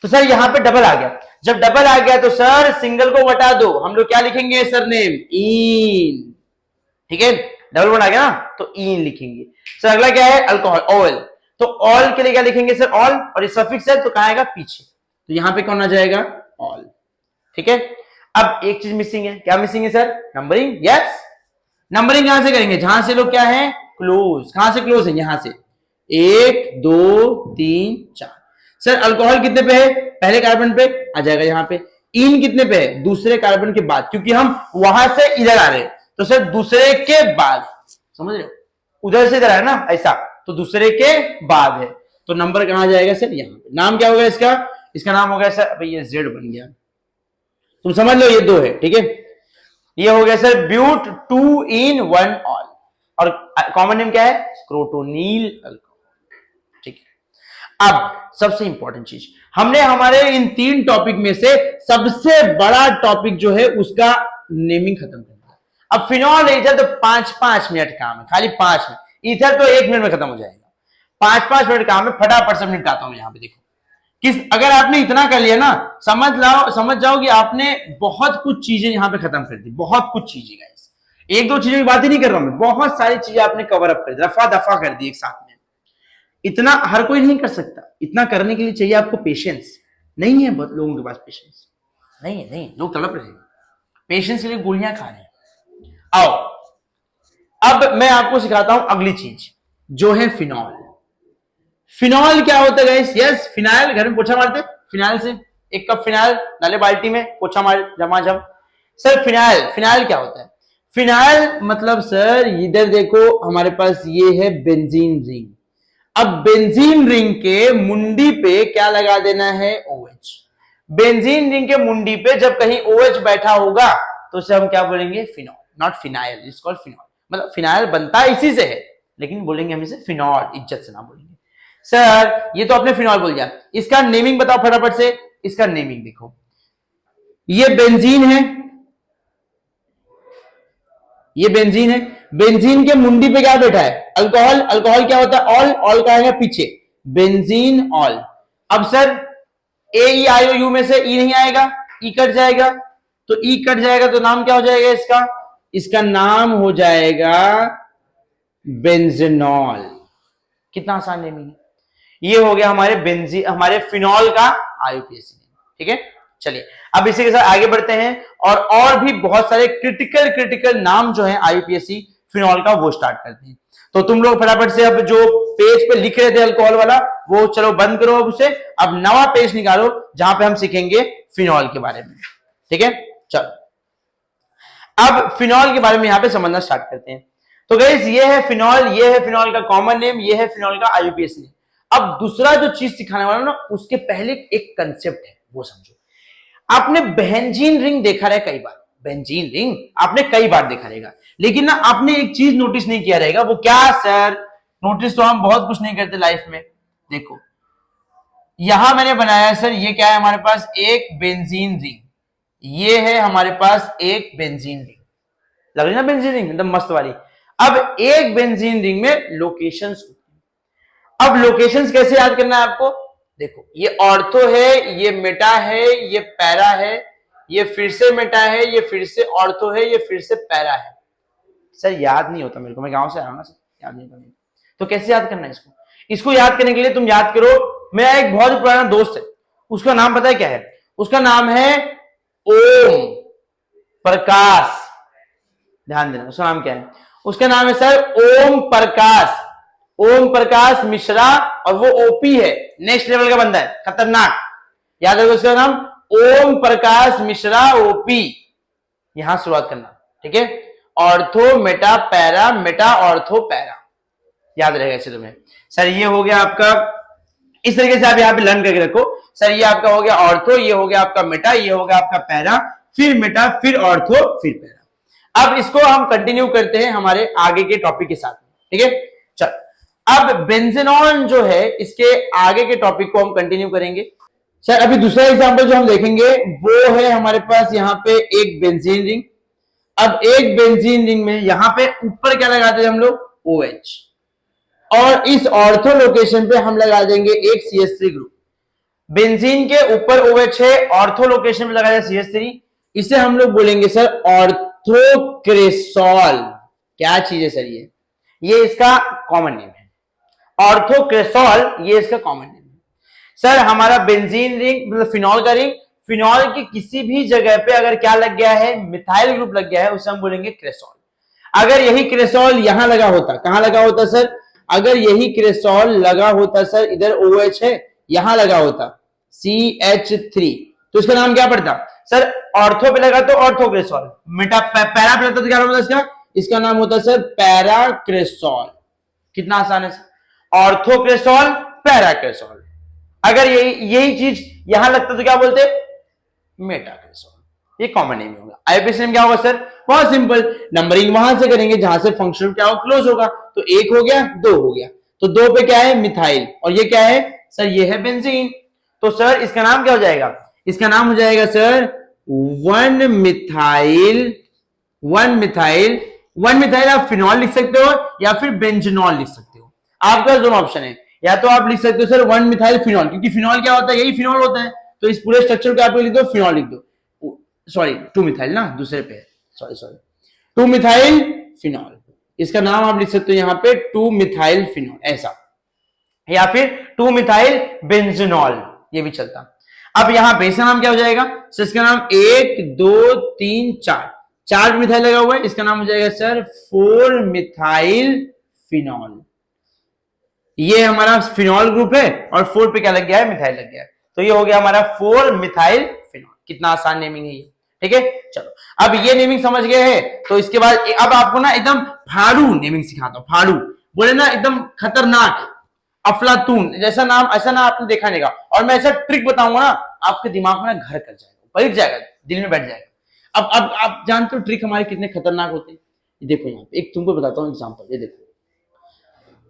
A: तो सर यहां पे डबल आ गया, जब डबल आ गया तो सर सिंगल को हटा दो, हम लोग क्या लिखेंगे सर? Name in. ठीक है, डबल बॉन्ड आ गया ना तो इन लिखेंगे। सर अगला क्या है? Alcohol, oil. तो ऑल के लिए क्या लिखेंगे सर? ऑल। और ये सफिक्स है तो कहां आएगा? पीछे। तो यहां पे कौन आ जाएगा? ऑल। ठीक है, अब एक चीज मिसिंग है। क्या मिसिंग है सर? नंबरिंग। यस, नंबरिंग कहां से करेंगे? जहां से लोग क्या है? क्लोज। कहां से क्लोज है? यहां से 1 2 3 4। सर अल्कोहल कितने पे है? पहले कार्बन पे आ जाएगा यहां पे। इन कितने पे है? दूसरे कार्बन के बाद, क्योंकि हम वहां से इधर आ रहे हैं तो सर दूसरे के बाद, समझ रहे हो? उधर से इधर है ना ऐसा, तो दूसरे के बाद है। तो नंबर कहां जाएगा सर? यहां पे। नाम क्या होगा इसका? इसका नाम हो गया सर, अभी ये जेड बन गया, तुम समझ लो ये 2 है। ठीक है, ये हो गया सर ब्यूट 2 in 1 ऑल। और कॉमन नेम क्या है? क्रोटोनील अल्कोहल। ठीक है, अब सबसे इंपॉर्टेंट चीज, हमने हमारे इन 3 टॉपिक में से सबसे बड़ा टॉपिक जो है उसका नेमिंग खत्म कर दिया। अब फिनॉल ईथर तो 5-5 मिनट काम है, खाली 5 मिनट। ईथर तो 1 मिनट में खत्म हो जाएगा, 5-5 मिनट काम है, फटाफट से निपटाता हूं। यहां पे देखो अगर आपने इतना कर लिया ना, समझ जाओ कि आपने बहुत कुछ चीजें यहां पे खत्म कर दी, बहुत कुछ चीजें गाइस। 1-2 चीजों की बात ही नहीं कर रहा हूं मैं, बहुत सारी चीजें आपने कवर अप कर दी, रफा दफा कर दी एक साथ में। इतना हर कोई नहीं कर सकता, इतना करने के लिए चाहिए आपको पेशेंस। नहीं है बहुत लोगों के पास पेशेंस, नहीं है, नहीं, लोग तड़प रहे हैं। पेशेंस के लिए गोलियां खा रहे हैं। आओ अब मैं आपको सिखाता हूं अगली चीज जो है फिनॉल। फिनॉल क्या होता है गाइस? यस, फिनाइल, घर में पोछा मारते फिनाइल से, एक कप फिनाइल डाले बाल्टी में, पोछा मार झमाझम। सर फिनाइल, फिनाइल क्या होता है? फिनाइल मतलब सर इधर देखो हमारे पास ये है बेंजीन रिंग। अब बेंजीन रिंग के मुंडी पे क्या लगा देना है? OH। बेंजीन रिंग के मुंडी पे जब कहीं OH बैठा होगा तो उसे हम क्या बोलेंगे? Phenol, not phenyl, it's called phenol. मतलब फिनाइल बनता इसी से है, लेकिन बोलेंगे हम इसे फिनॉल, इज्जत से ना बोलेंगे। सर ये तो आपने फिनॉल बोल दिया, इसका नेमिंग बताओ फटाफट से। इसका नेमिंग देखो, ये बेंजीन है, ये बेंजीन है। बेंजीन के मुंडी पे क्या बैठा है? अल्कोहल। अल्कोहल क्या होता है? ऑल। ऑल का है पीछे, बेंजीन ऑल। अब सर AeIOU में से ई नहीं आएगा, ई कट जाएगा, तो ई कट जाएगा तो नाम क्या हो जाएगा इसका? इसका नाम हो जाएगा बेंजीनॉल। कितना आसान नेमिंग है। ये हो गया हमारे फिनॉल का IUPAC नेम। ठीक है, चलिए अब इसी के साथ आगे बढ़ते हैं और भी बहुत सारे क्रिटिकल नाम जो है IUPAC फिनॉल का वो स्टार्ट करते हैं। तो तुम लोग फटाफट से अब जो पेज पे लिख रहे थे अल्कोहल वाला वो चलो बंद करो, अब उसे अब नवा पेज निकालो जहां पे हम सीखेंगे फिनॉल के बारे में। ठीक है, चलो अब फिनॉल के बारे में यहां पे समझना स्टार्ट करते हैं। तो गाइस ये है फिनॉल, ये है फिनॉल का कॉमन नेम, ये है फिनॉल का IUPAC नेम। अब दूसरा जो चीज सिखाने वाला ना उसके पहले एक कंसेप्ट है वो समझो। आपने बेंजीन रिंग देखा रहे कई बार, बेंजीन रिंग आपने कई बार देखा रहेगा, लेकिन ना आपने एक चीज नोटिस नहीं किया रहेगा। वो क्या सर? नोटिस तो हम बहुत कुछ नहीं करते लाइफ में। देखो यहां मैंने बनाया सर, ये क्या है हमारे पास? एक बेंजीन रिंग। ये है हमारे पास एक बेंजीन रिंग, लग रही ना बेंजीन रिंग एकदम मस्त वाली। अब एक बेंजीन रिंग में लोकेशंस होती है। अब लोकेशंस कैसे याद करना है आपको? देखो ये ऑर्थो है, ये मेटा है, ये पैरा है, ये फिर से मेटा है, ये फिर से ऑर्थो है, ये फिर से पैरा है। सर याद नहीं होता मेरे को, मैं गांव से आया हूं ना सर, याद नहीं होता। तो कैसे याद करना है इसको? इसको याद करने के लिए तुम याद करो, मेरा एक बहुत पुराना दोस्त है, उसका नाम पता है क्या है? उसका नाम है ओम प्रकाश। ध्यान देना, उसका नाम क्या है? उसका नाम है सर ओम प्रकाश, ओम प्रकाश मिश्रा, और वो OP है, नेक्स्ट लेवल का बंदा है, खतरनाक। याद रखो उसका नाम ओम प्रकाश मिश्रा OP। यहां शुरुआत करना, ठीक है? Ortho meta para, meta ortho para, याद रहेगा इसे तुम्हें। सर ये हो गया आपका, इस तरीके से आप यहाँ पे लर्न करके रखो। सर ये आपका हो गया ऑर्थो, ये हो गया आपका मेटा, ये हो गया आपका पैरा, फिर मेटा, फिर ऑर्थो, फिर पैरा। अब इसको हम कंटिन्यू करते हैं हमारे आगे के टॉपिक के साथ, ठीक है? चल अब बेंजीनॉल जो है इसके आगे के टॉपिक को हम कंटिन्यू करेंगे। सर अभी दूसरा एग्जांपल जो हम देखेंगे वो है हमारे पास यहाँ पे एक बेंजीन रिंग। अब एक बेंजीन रिंग में यहां पे ऊपर क्या लगाते हैं हम लोग? OH, और इस ऑर्थो लोकेशन पे हम लगा देंगे एक CH3 ग्रुप। बेंजीन के ऊपर OH है, ऑर्थो लोकेशन पे लगा देंगे CH3, इसे हम लोग बोलेंगे सर ऑर्थोक्रेसॉल। क्या चीज है सर? ये इसका कॉमन नेम है, ऑर्थोक्रेसॉल, ये इसका कॉमन नेम है। सर हमारा बेंजीन रिंग मतलब फिनॉल का रिंग, फिनॉल की किसी भी जगह पे अगर क्या लग गया है? मिथाइल ग्रुप लग गया है, उसे हम बोलेंगे क्रेसॉल। अगर यही क्रेसॉल यहां लगा होता, कहां लगा होता सर? अगर यही क्रेसॉल लगा होता सर, इधर OH है, यहां लगा होता CH3, तो इसका नाम क्या पड़ता सर? ऑर्थो पे लगा तो ऑर्थोक्रेसॉल, मेटा पैरा पे लगता तो क्या होता इसका? इसका नाम होता सर पैराक्रेसॉल। कितना आसान है सर, ऑर्थोक्रेसॉल, पैराक्रेसॉल। अगर यही चीज यहां लगता तो क्या बोलते? मेटाक्रेसॉल। ये कॉमन नेम होगा। IUPAC नेम क्या होगा सर? बहुत सिंपल, नंबरिंग वहां से करेंगे जहां से फंक्शन क्या हो? क्लोज होगा। तो 1 हो गया, 2 हो गया, तो 2 पे क्या है? मिथाइल, और ये क्या है सर? ये है बेंजीन। तो सर इसका नाम क्या हो जाएगा? इसका नाम हो जाएगा सर 1-मिथाइल। 1-मिथाइल आप फिनॉल लिख सकते हो या फिर बेंजीनॉल लिख सकते हो, आपका दोनों ऑप्शन है। या तो आप लिख सकते हो सर 1-मिथाइल फिनॉल, क्योंकि फिनॉल क्या होता है? यही फिनॉल होता है, तो इस पूरे स्ट्रक्चर को आप लिख दो फिनॉल लिख दो। सॉरी 2-मिथाइल ना, दूसरे पे सॉरी 2-मिथाइल फिनॉल, इसका नाम आप लिख सकते हो यहां पे 2-मिथाइल फिनॉल ऐसा, या फिर 2-मिथाइल बेंजीनॉल, ये भी चलता। अब यहाँ पे इसका नाम क्या हो जाएगा सर? इसका नाम 1 2 3 4 4 मिथाइल लगा हुआ है, इसका नाम हो जाएगा सर 4 मिथाइल फिनॉल। ये हमारा फिनॉल ग्रुप है और 4 पे क्या लग गया है? मिथाइल लग गया है। तो ये हो गया हमारा 4 मिथाइल फिनॉल। कितना आसान नेमिंग है ये, ठीक है। चलो अब ये नेमिंग समझ गए हैं, तो इसके बाद अब आपको ना एकदम फाड़ू नेमिंग सिखाता हूं। फाड़ू बोले ना, एकदम खतरनाक, अफलातून जैसा नाम, ऐसा ना आपने देखा नहीं। और मैं ऐसा ट्रिक बताऊंगा ना, आपके दिमाग में ना घर कर जाएगा, बैठ जाएगा, दिल में बैठ जाएगा। अब आप जानते हो ट्रिक हमारे कितने खतरनाक होते हैं। देखो यहाँ पे एक तुमको बताता हूँ एग्जाम्पल। ये देखो,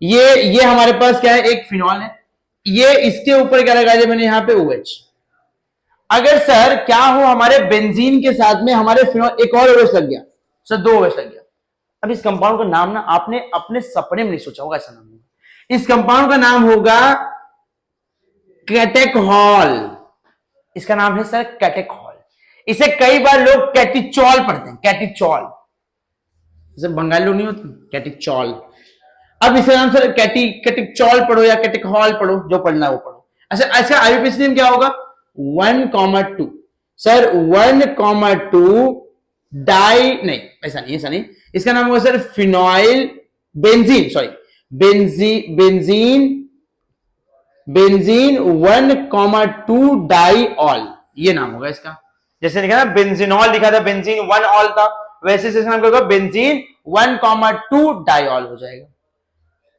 A: ये हमारे पास क्या है? एक फिनॉल है। ये इसके ऊपर क्या लगा दिया मैंने यहाँ पे OH। अगर सर क्या हो हमारे बेंजीन के साथ में हमारे फिनॉल एक और OH लग गया सर, 2 OH लग गया। अब इस कंपाउंड का नाम ना आपने अपने सपने में नहीं सोचा होगा ऐसा नाम होगा। इस कंपाउंड का नाम होगा कैटेकॉल। इसका नाम है सर कैटेकॉल। इसे कई बार लोग कैटिचॉल पढ़ते हैं, कैटिचॉल। जैसे बंगाली लोग नहीं होते, कैटिचॉल। अब इसका नाम सर कैटिचॉल पढ़ो या कैटेकॉल पढ़ो, जो पढ़ना है वो पढ़ो। अच्छा अच्छा, आईयूपीएसी नेम क्या होगा? 1,2 सर, 1,2 डाई, नहीं ऐसा नहीं, ऐसा नहीं। इसका नाम होगा sir फिनॉइल benzene, sorry benzene 1,2 diol, ये नाम होगा इसका। जैसे लिखा ना बेंजीनॉल, लिखा था बेंजीन 1 ऑल था, वैसे इसका नाम क्या होगा? बेंजीन 1,2 डाईऑल हो जाएगा।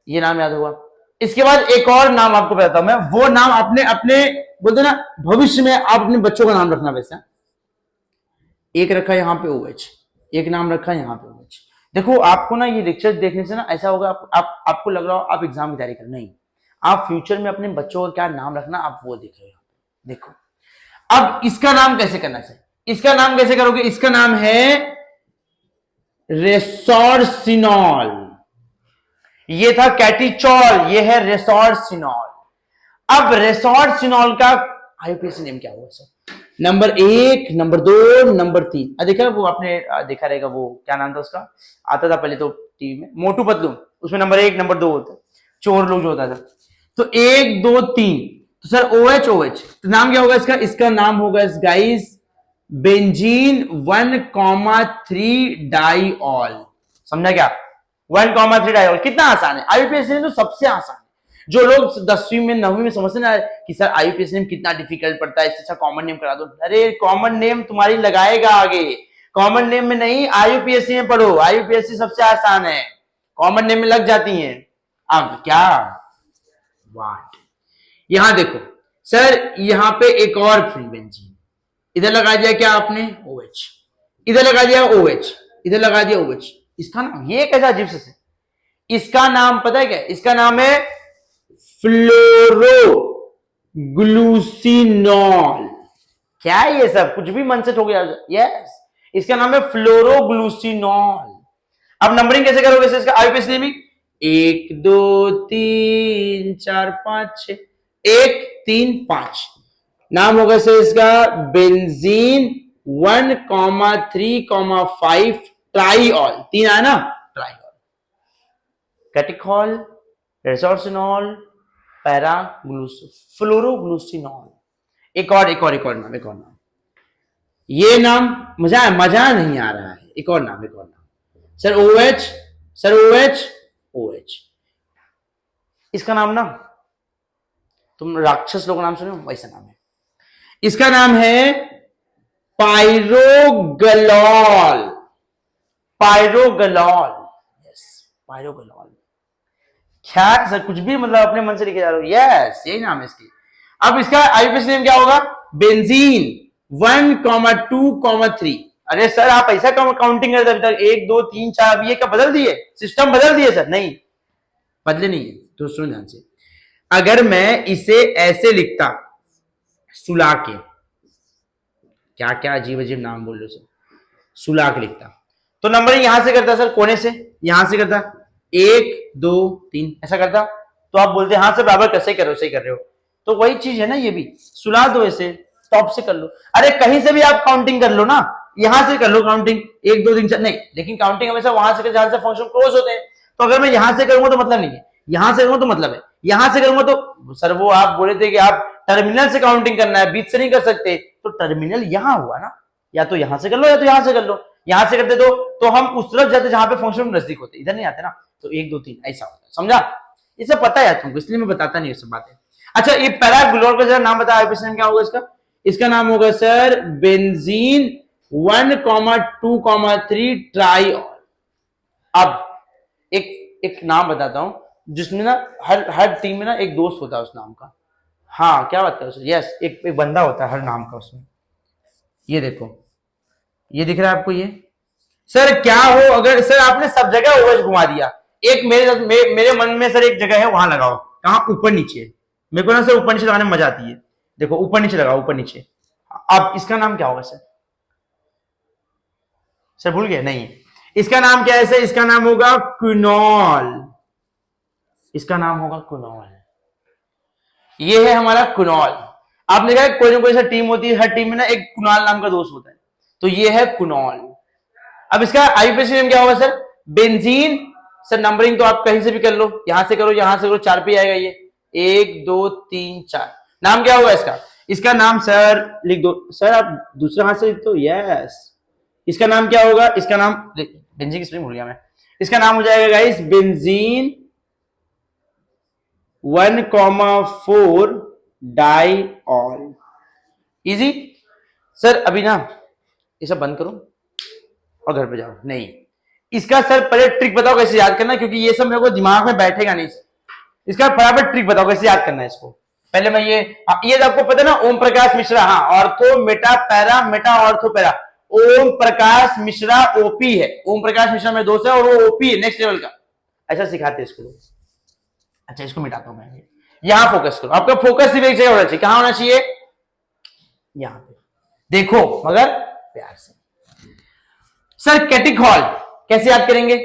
A: ये नाम याद होगा। इसके बाद एक और नाम आपको बताता हूं मैं, वो नाम अपने बोलते ना भविष्य में आप अपने बच्चों का नाम रखना। वैसा एक रखा यहां पे OH, एक नाम रखा यहां पे OH। देखो आपको ना ये लेक्चर देखने से ना ऐसा होगा, आपको लग रहा हो आप एग्जाम की तैयारी कर, नहीं, आप फ्यूचर में अपने बच्चों का क्या नाम रखना आप वो देख रहे हो। देखो अब इसका नाम कैसे करना चाहिए, इसका नाम कैसे करोगे? इसका नाम है रेसोर्सिनॉल। ये था कैटिचॉल, ये है रेसोर्सिनॉल। अब रेसोर्सिनॉल का आईयूपीएसी नेम क्या हुआ सर? Number 1, number 2, number 3। देखा वो आपने देखा रहेगा, वो क्या नाम था उसका, आता था पहले तो टीवी में, मोटू पतलू। उसमें नंबर 1 नंबर 2 होता, चोर लोग जो होता था। तो 1 2 3, तो सर OH। तो नाम क्या होगा इसका? इसका नाम होगा गाइस बेंजीन 1,3 डाईऑल। समझा क्या? 1,3 डाईऑल। कितना आसान है आईयूपीएसी नेम, तो सबसे आसान है। जो लोग 10वीं में 9वीं में समझते ना कि सर आईयूपीएसी नेम कितना डिफिकल्ट पड़ता है, इससे अच्छा कॉमन नेम करा दो। अरे कॉमन नेम तुम्हारी लगाएगा आगे, कॉमन नेम में नहीं, आईयूपीएसी में पढ़ो। आईयूपीएसी सबसे आसान है, कॉमन नेम में लग जाती है। अब क्या वाट, यहां देखो सर, यहां पे एक और फ्री बेंजीन, इधर लगा दिया क्या आपने? OH। इधर लगा दिया OH, इधर लगा दिया OH। इसका नाम ये कैसा अजीब से, इसका नाम पता है क्या? इसका नाम है फ्लोरो ग्लूसिनॉल। क्या है ये सब, कुछ भी मन से ठोक जाओ। यस, इसका नाम है फ्लोरो ग्लूसिनॉल। अब नंबरिंग कैसे करोगे इसका आईयूपीएसी नेमिंग? 1 2 3 4 5 6, 1 3 5। नाम होगा सर इसका बेंजीन 1,3,5 ट्राईऑल। 3 आया ना, ट्राईऑल। कैटिकॉल, रेसोर्सिनॉल, फ्लोरोग्लूसिनॉल। एक और नाम। ये नाम मजा नहीं आ रहा है। एक और नाम सर OH, सर OH। इसका नाम ना तुम राक्षस लोग नाम सुने, वैसा नाम है। इसका नाम है पायरोगलॉल। क्या सर, कुछ भी मतलब अपने मन से लिखे जा रहे हो। यस, यही नाम है इसकी। अब इसका आईयूपीएसी नेम क्या होगा? बेंजीन 1,2,3। अरे सर आप ऐसा काउंटिंग करते अभी तक 1 2 3 4, अब ये क्या बदल दिए, सिस्टम बदल दिए सर? नहीं बदले नहीं है। तो सुनो ध्यान से, अगर मैं इसे ऐसे लिखता सुला के, क्या क्या अजीब अजीब नाम बोल रहे हो सर, सुला के लिखता, तो नंबर यहां से करता सर, कोने से यहां से करता 1 2 3 ऐसा करता, तो आप बोलते हाँ सर बराबर कैसे कर रहे हो, सही कर रहे हो। तो वही चीज है ना, ये भी सुला दो ऐसे, टॉप से कर लो। अरे कहीं से भी आप काउंटिंग कर लो ना, यहां से कर लो काउंटिंग 1 2 3 4, नहीं, लेकिन काउंटिंग हमेशा वहां से जहां से फंक्शन क्लोज होते हैं। तो अगर मैं यहां से करूंगा तो मतलब नहीं है, यहां से करूंगा तो मतलब है, यहां से करूंगा तो सर वो आप बोले थे कि आप टर्मिनल से काउंटिंग करना है, बीच से नहीं कर सकते, तो टर्मिनल यहां हुआ ना, या तो यहां से कर लो या तो यहां से कर लो। यहां से करते तो हम उस तरफ जाते जहां पे फंक्शन नजदीक होते, इधर नहीं आते ना, तो 1 2 3 ऐसा होता है, समझा? ये सब पता है तुमको, इसलिए मैं बताता नहीं ये सब बातें। अच्छा, ये पैराग्लोर का जरा नाम बताओ, आईपीसी क्या होगा इसका? इसका नाम होगा सर बेंजीन 1,2,3 ट्राइऑल। अब एक नाम बताता हूं जिसमें ना हर टीम में ना एक दोस्त होता है उस नाम का। हाँ, क्या बात है सर? यस, एक बंदा होता है हर नाम का उसमें। ये देखो, ये दिख रहा है आपको? ये सर क्या हो, अगर सर आपने सब जगह ओएच घुमा दिया, एक मेरे मन में सर एक जगह है, वहां लगाओ। कहां? ऊपर नीचे। मेरे को ना सर ऊपर नीचे लगाने में मजा आती है। देखो ऊपर नीचे लगाओ, ऊपर नीचे। अब इसका नाम क्या होगा सर? सर भूल गए? नहीं, इसका नाम क्या है सर? इसका नाम होगा क्विनॉल। इसका नाम होगा क्विनॉल। ये है हमारा क्विनॉल। आपने देखा कोई ना कोई सा टीम होती है, हर टीम में ना एक कुणाल नाम का दोस्त होता है, तो ये है क्विनॉल। अब इसका आईयूपीएसी नेम क्या होगा सर? बेंजीन। सर नंबरिंग तो आप कहीं से भी कर लो, यहां से करो, यहां से करो, 4 पे आएगा ये, 1 2 3 4। नाम क्या होगा इसका? इसका नाम सर लिख दो सर, आप दूसरे हाथ से लिख दो। यस, इसका नाम क्या होगा? इसका नाम बेंजीन की स्पेलिंग भूल गया मैं। इसका नाम हो जाएगा guys benzene 1,4 diol. Easy sir. अभी ना ये सब बंद करो और घर पे जाओ। नहीं, इसका सर पहले ट्रिक बताओ कैसे याद करना, क्योंकि ये सब मेरे को दिमाग में बैठेगा नहीं। इसका फटाफट ट्रिक बताओ कैसे याद करना है इसको। पहले मैं ये तो आपको पता ना, ओम प्रकाश मिश्रा। हाँ, ortho meta para, meta ortho para. Om Prakash Mishra OP है। ओम प्रकाश मिश्रा मेरे दोस्त है और वो ओपी है, नेक्स्ट लेवल का। ऐसा सिखाते इसको। अच्छा, इसको मिटाता हूं मैं। यहां फोकस करो, आपका फोकस सिर्फ एक जगह होना चाहिए। कहां होना चाहिए? यहां पे देखो, मगर प्यार से। सर कैटिकॉल कैसे याद करेंगे?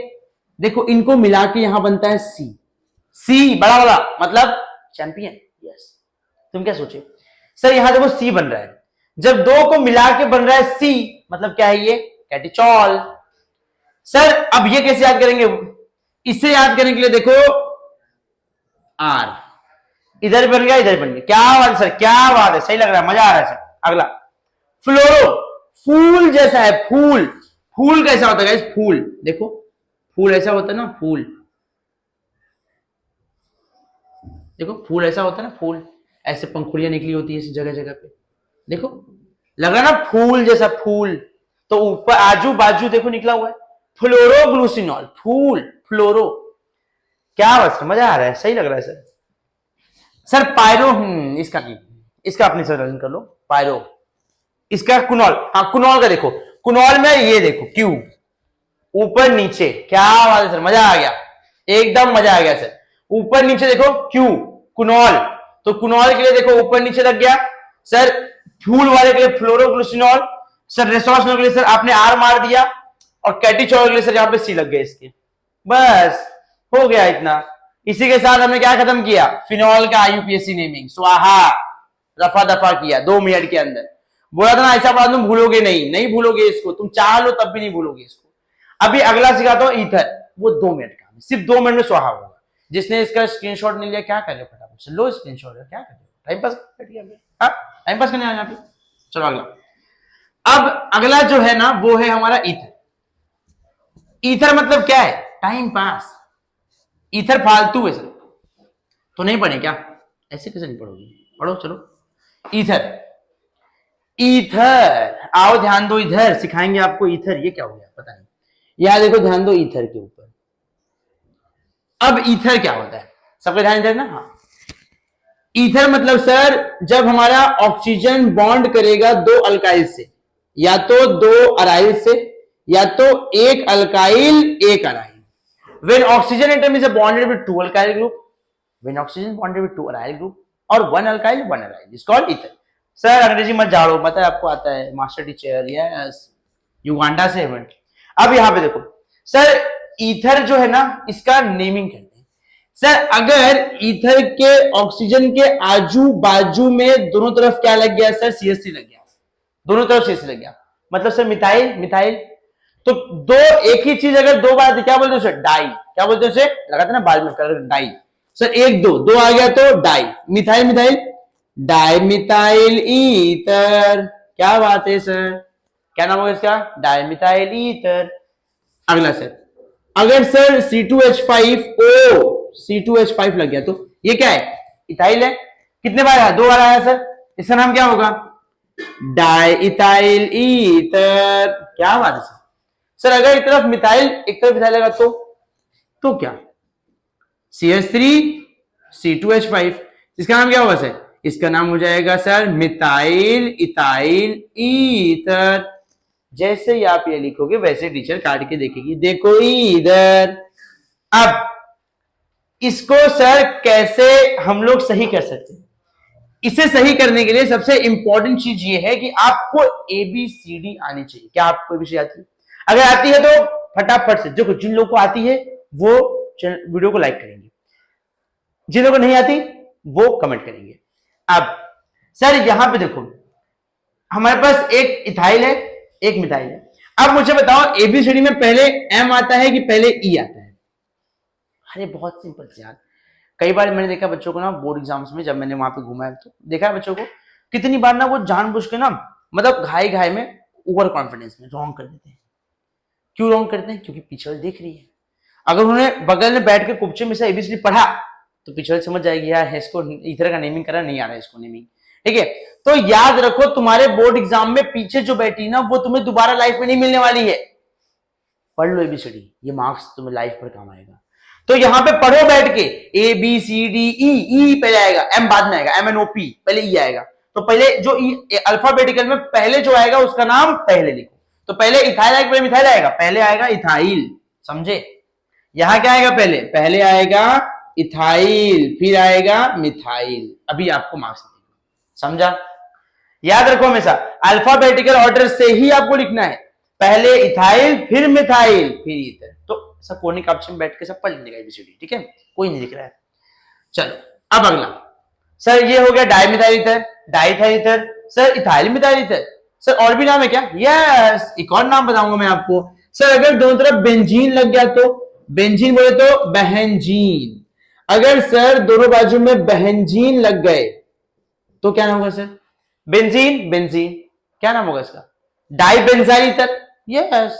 A: देखो इनको मिला के यहां बनता है सी। सी बड़ा वाला मतलब चैंपियन। यस, तुम क्या सोचे सर? यहां देखो सी बन रहा है, जब दो को मिला के बन रहा है सी, मतलब क्या है? ये कैटिचॉल। सर अब ये कैसे याद करेंगे? इसे याद करने के लिए देखो आर, इधर बन गया, इधर बन गया। क्या बात सर, क्या बात है, सही लग रहा है, मजा आ रहा है सर। अगला फ्लोरो, फूल जैसा है। फूल, फूल कैसा होता है? फूल देखो, फूल ऐसा होता है ना, फूल देखो, फूल ऐसा होता है ना, फूल ऐसे पंखुड़ियां निकली होती है इस जगह जगह पे। देखो लग रहा ना फूल जैसा, फूल। तो ऊपर आजू बाजू देखो निकला हुआ है फ्लोरोग्लूसिनॉल। फूल, फ्लोरो। क्या बस मजा आ रहा है, सही लग रहा है सर। सर पायरो, इसका नहीं, इसका अपनी सर्जन कर लो। पायरो, इसका कुनॉल। हाँ, कुनॉल का देखो, कुनॉल में ये देखो क्यू, ऊपर नीचे। क्या बात है सर, मजा आ गया, एकदम मजा आ गया सर। ऊपर नीचे देखो क्यू, कुनॉल। तो कुनॉल के लिए देखो ऊपर नीचे लग गया सर। फूल वाले के लिए फ्लोरोग्लूसिनॉल। सर रेसोर्स के लिए सर आपने आर मार दिया, और कैटिचॉल के लिए सर यहां पे सी लग गए इसके। बस हो गया इतना। इसी के साथ हमने क्या खत्म किया? फिनॉल का आईयूपीएसी नेमिंग। स्वाहा, रफा दफा किया 2 मिनट के अंदर। बोला था ना ऐसा पढ़ा तुम भूलोगे नहीं, नहीं भूलोगे इसको, तुम चाह लो तब भी नहीं भूलोगे इसको। अभी अगला सिखाता हूं ईथर, वो 2 मिनट का, सिर्फ 2 मिनट में स्वाहा होगा। जिसने इसका स्क्रीनशॉट नहीं लिया क्या कर रहे फटाफट से लो स्क्रीनशॉट, क्या कर रहे? टाइम पास टाइम पास करने आए यहाँ पे। चलो अगला। अब अगला जो है ना वो है हमारा ईथर। ईथर मतलब क्या है? Time pass. ईथर फालतू है सर, तो नहीं पढ़े क्या? ऐसे कैसे नहीं पढ़ोगे? पढ़ो चलो। ईथर, ईथर आओ ध्यान दो, इधर सिखाएंगे आपको ईथर। ये क्या हो गया पता नहीं, यहां देखो ध्यान दो ईथर के ऊपर। अब ईथर क्या होता है? सबका ध्यान इधर ना। हाँ, ईथर मतलब सर जब हमारा ऑक्सीजन बॉन्ड करेगा 2 अल्काइल से, या तो 2 अराइल से, या तो 1 alkyl 1 aryl. When oxygen atom is bonded with 2 alkyl group, when oxygen bonded with 2 aryl group, और 1 alkyl 1 aryl, is called ether. Sir अंग्रेजी मत झाड़ो, पता है आपको आता है, मास्टर टीचर। यस, युगांडा से है। अब यहां पे देखो सर, ईथर जो है ना इसका नेमिंग करते हैं। सर अगर ईथर के ऑक्सीजन के आजू बाजू में दोनों तरफ क्या लग गया सर? CH3 लग गया, दोनों तरफ CH3 लग गया, मतलब सर मिथाइल मिथाइल। तो दो एक ही चीज अगर 2 बार, क्या बोलते हैं उसे? डाई। क्या बोलते हैं उसे? लगाते ना बाल में कलर, डाई। सर 1 2 2 आ गया तो di, methyl methyl dimethyl ether. क्या बात है सर, क्या नाम होगा इसका? Dimethyl ether. अगला सर, अगर सर C2H5O C2H5 लग गया तो ये क्या है? इथाइल है। कितने बार आया? 2 बार आया सर, इसका नाम क्या होगा? Di ethyl ether. क्या बात है सर। सर अगर एक तरफ मिथाइल एक तरफ इथाइल लगा तो क्या? CH3 C2H5, इसका नाम क्या होगा सर? इसका नाम हो जाएगा सर मिथाइल इथाइल ईथर। जैसे ही आप ये लिखोगे वैसे टीचर काट के देखेगी, देखो इधर। अब इसको सर कैसे हम लोग सही कर सकते हैं? इसे सही करने के लिए सबसे इंपॉर्टेंट चीज ये है कि आपको ABCD आनी चाहिए। क्या आपको ABCD आती है? अगर आती है तो फटाफट से देखो, जिन लोगों को आती है वो वीडियो को लाइक करेंगे, जिन लोगों को नहीं आती वो कमेंट करेंगे। अब सर यहां पे देखो, हमारे पास एक इथाइल है, एक मिथाइल है। अब मुझे बताओ ABCD में पहले M आता है कि पहले E आता है? अरे बहुत सिंपल से यार। कई बार मैंने देखा बच्चों को ना बोर्ड एग्जाम्स में, जब मैंने वहां पे घूमा है तो देखा है बच्चों को कितनी बार ना वो जानबूझ के ना मतलब घाई घाई में ओवर कॉन्फिडेंस में रॉन्ग कर देते हैं। क्यों रॉन्ग करते हैं? क्योंकि पीछे वाली देख रही है। अगर उन्होंने बगल में बैठ के कुपचे में से ABCD पढ़ा तो पीछे वाली समझ जाएगी यार इसको इस तरह का नेमिंग करा नहीं आ रहा है इसको नेमिंग। ठीक है, तो याद रखो तुम्हारे बोर्ड एग्जाम में पीछे जो बैठी ना वो तुम्हें दोबारा लाइफ में नहीं मिलने वाली है। पढ़ लो ABCD, ये मार्क्स तुम्हें लाइफ पर काम आएगा। तो यहां पे पढ़ो बैठ के ABCDE, E पहले आएगा, M बाद में आएगा, MNOP पहले E आएगा। तो पहले जो अल्फाबेटिकल में पहले जो आएगा उसका नाम पहले लिखो। तो पहले इथाइल आएगा, पहले मिथाइल आएगा? पहले आएगा इथाइल, समझे? यहां क्या आएगा? पहले आएगा इथाइल, फिर आएगा मिथाइल। अभी आपको मार्क्स देगा, समझा? याद रखो हमेशा अल्फाबेटिकल ऑर्डर से ही आपको लिखना है, पहले इथाइल फिर मिथाइल फिर ईथर। तो सब कोने के ऑप्शन में बैठ के सब पढ़ लेगा ABCD, ठीक है? कोई नहीं दिख रहा है। चलो अब अगला सर, ये हो गया dimethyl ether, diethyl ether. Sir ethyl methyl ether, sir और भी नाम है क्या? यस, एक और नाम बताऊंगा मैं आपको। सर अगर दोनों तरफ बेंजीन लग गया तो, बेंजीन बोले तो बहेंजीन। अगर सर दोनों बाजू में बहेंजीन लग गए तो क्या नाम होगा सर? Benzene, benzene. क्या नाम होगा इसका? डाइबेंजाइल ईथर। यस,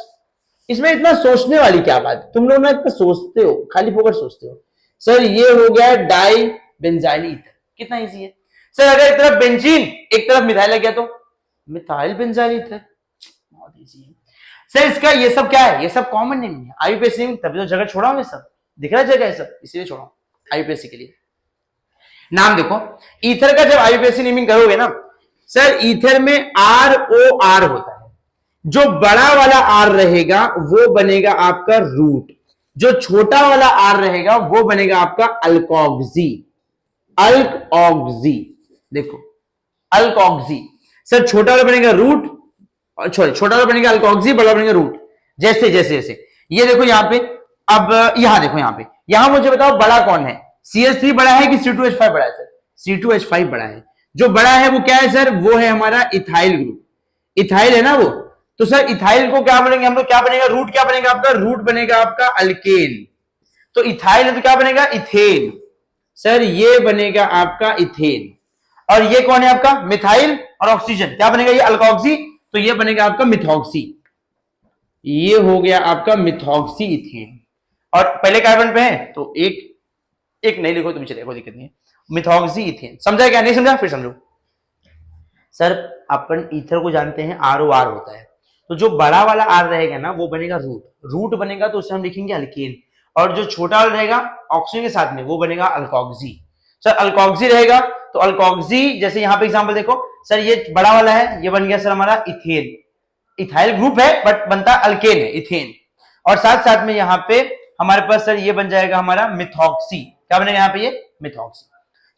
A: इसमें इतना सोचने वाली क्या बात? तुम लोग ना इतना सोचते हो, खाली फोकट सोचते हो। सर ये हो गया डाइबेंजाइल ईथर, कितना इजी है। सर अगर एक तरफ बेंजीन एक तरफ मिथाइल लग गया तो मिथाइल बेंजाइल ईथर, बहुत इजी है। सर इसका ये सब क्या है? ये सब कॉमन नेम है IUPAC में, तभी तो जगह छोड़ा हूं, ये सब दिख रहा है जगह, ये सब इसीलिए छोड़ा हूं IUPAC के लिए। नाम देखो, ईथर का जब IUPAC नेमिंग करोगे ना सर, ईथर में ROR होता है। जो बड़ा वाला R रहेगा वो बनेगा आपका रूट, जो छोटा वाला R रहेगा वो बनेगा आपका अल्कोक्सी। अल्कोक्सी, देखो अल्कोक्सी। सर छोटा वाला बनेगा रूट, और छोटा वाला बनेगा अल्कोक्सी, बड़ा बनेगा रूट। जैसे जैसे जैसे ये देखो यहां पे, अब यहां देखो, यहां पे, यहां मुझे बताओ बड़ा कौन है? CH3 बड़ा है कि C2H5 बड़ा है? सर C2H5 बड़ा है। जो बड़ा है वो क्या है सर? वो है हमारा इथाइल ग्रुप। इथाइल है ना वो, तो सर इथाइल को क्या बनेंगे हम लोग? क्या बनेगा? रूट क्या बनेगा आपका? रूट बनेगा आपका अल्केन। तो इथाइल है तो क्या बनेगा? इथेन। सर ये बनेगा आपका इथेन। और ये कौन है आपका? मिथाइल और ऑक्सीजन, क्या बनेगा? ये अल्कोक्सी, तो ये बनेगा आपका मिथॉक्सी। ये हो गया आपका मिथॉक्सी इथेन। और पहले कार्बन पे है तो एक नहीं लिखो तो भी चलेगा, कोई दिक्कत नहीं है। मिथॉक्सी इथेन, समझा क्या? नहीं समझा? फिर समझो। सर अपन ईथर को जानते हैं ROR होता है, तो जो बड़ा वाला R रहेगा ना वो बनेगा रूट। रूट बनेगा तो उसे हम लिखेंगे अल्केन, और जो छोटा वाला रहेगा ऑक्सीजन के साथ में वो बनेगा अल्कोक्सी। सर अल्कोक्सी रहेगा तो अल्कोक्सी, जैसे यहां पे एग्जांपल देखो सर, ये बड़ा वाला है, ये बन गया सर हमारा इथेन। इथाइल ग्रुप है बट बनता अल्केन है, इथेन। और साथ साथ में यहाँ पे हमारे पास सर ये बन जाएगा हमारा मिथॉक्सी। क्या बनेगा यहाँ पे? ये मिथॉक्सी।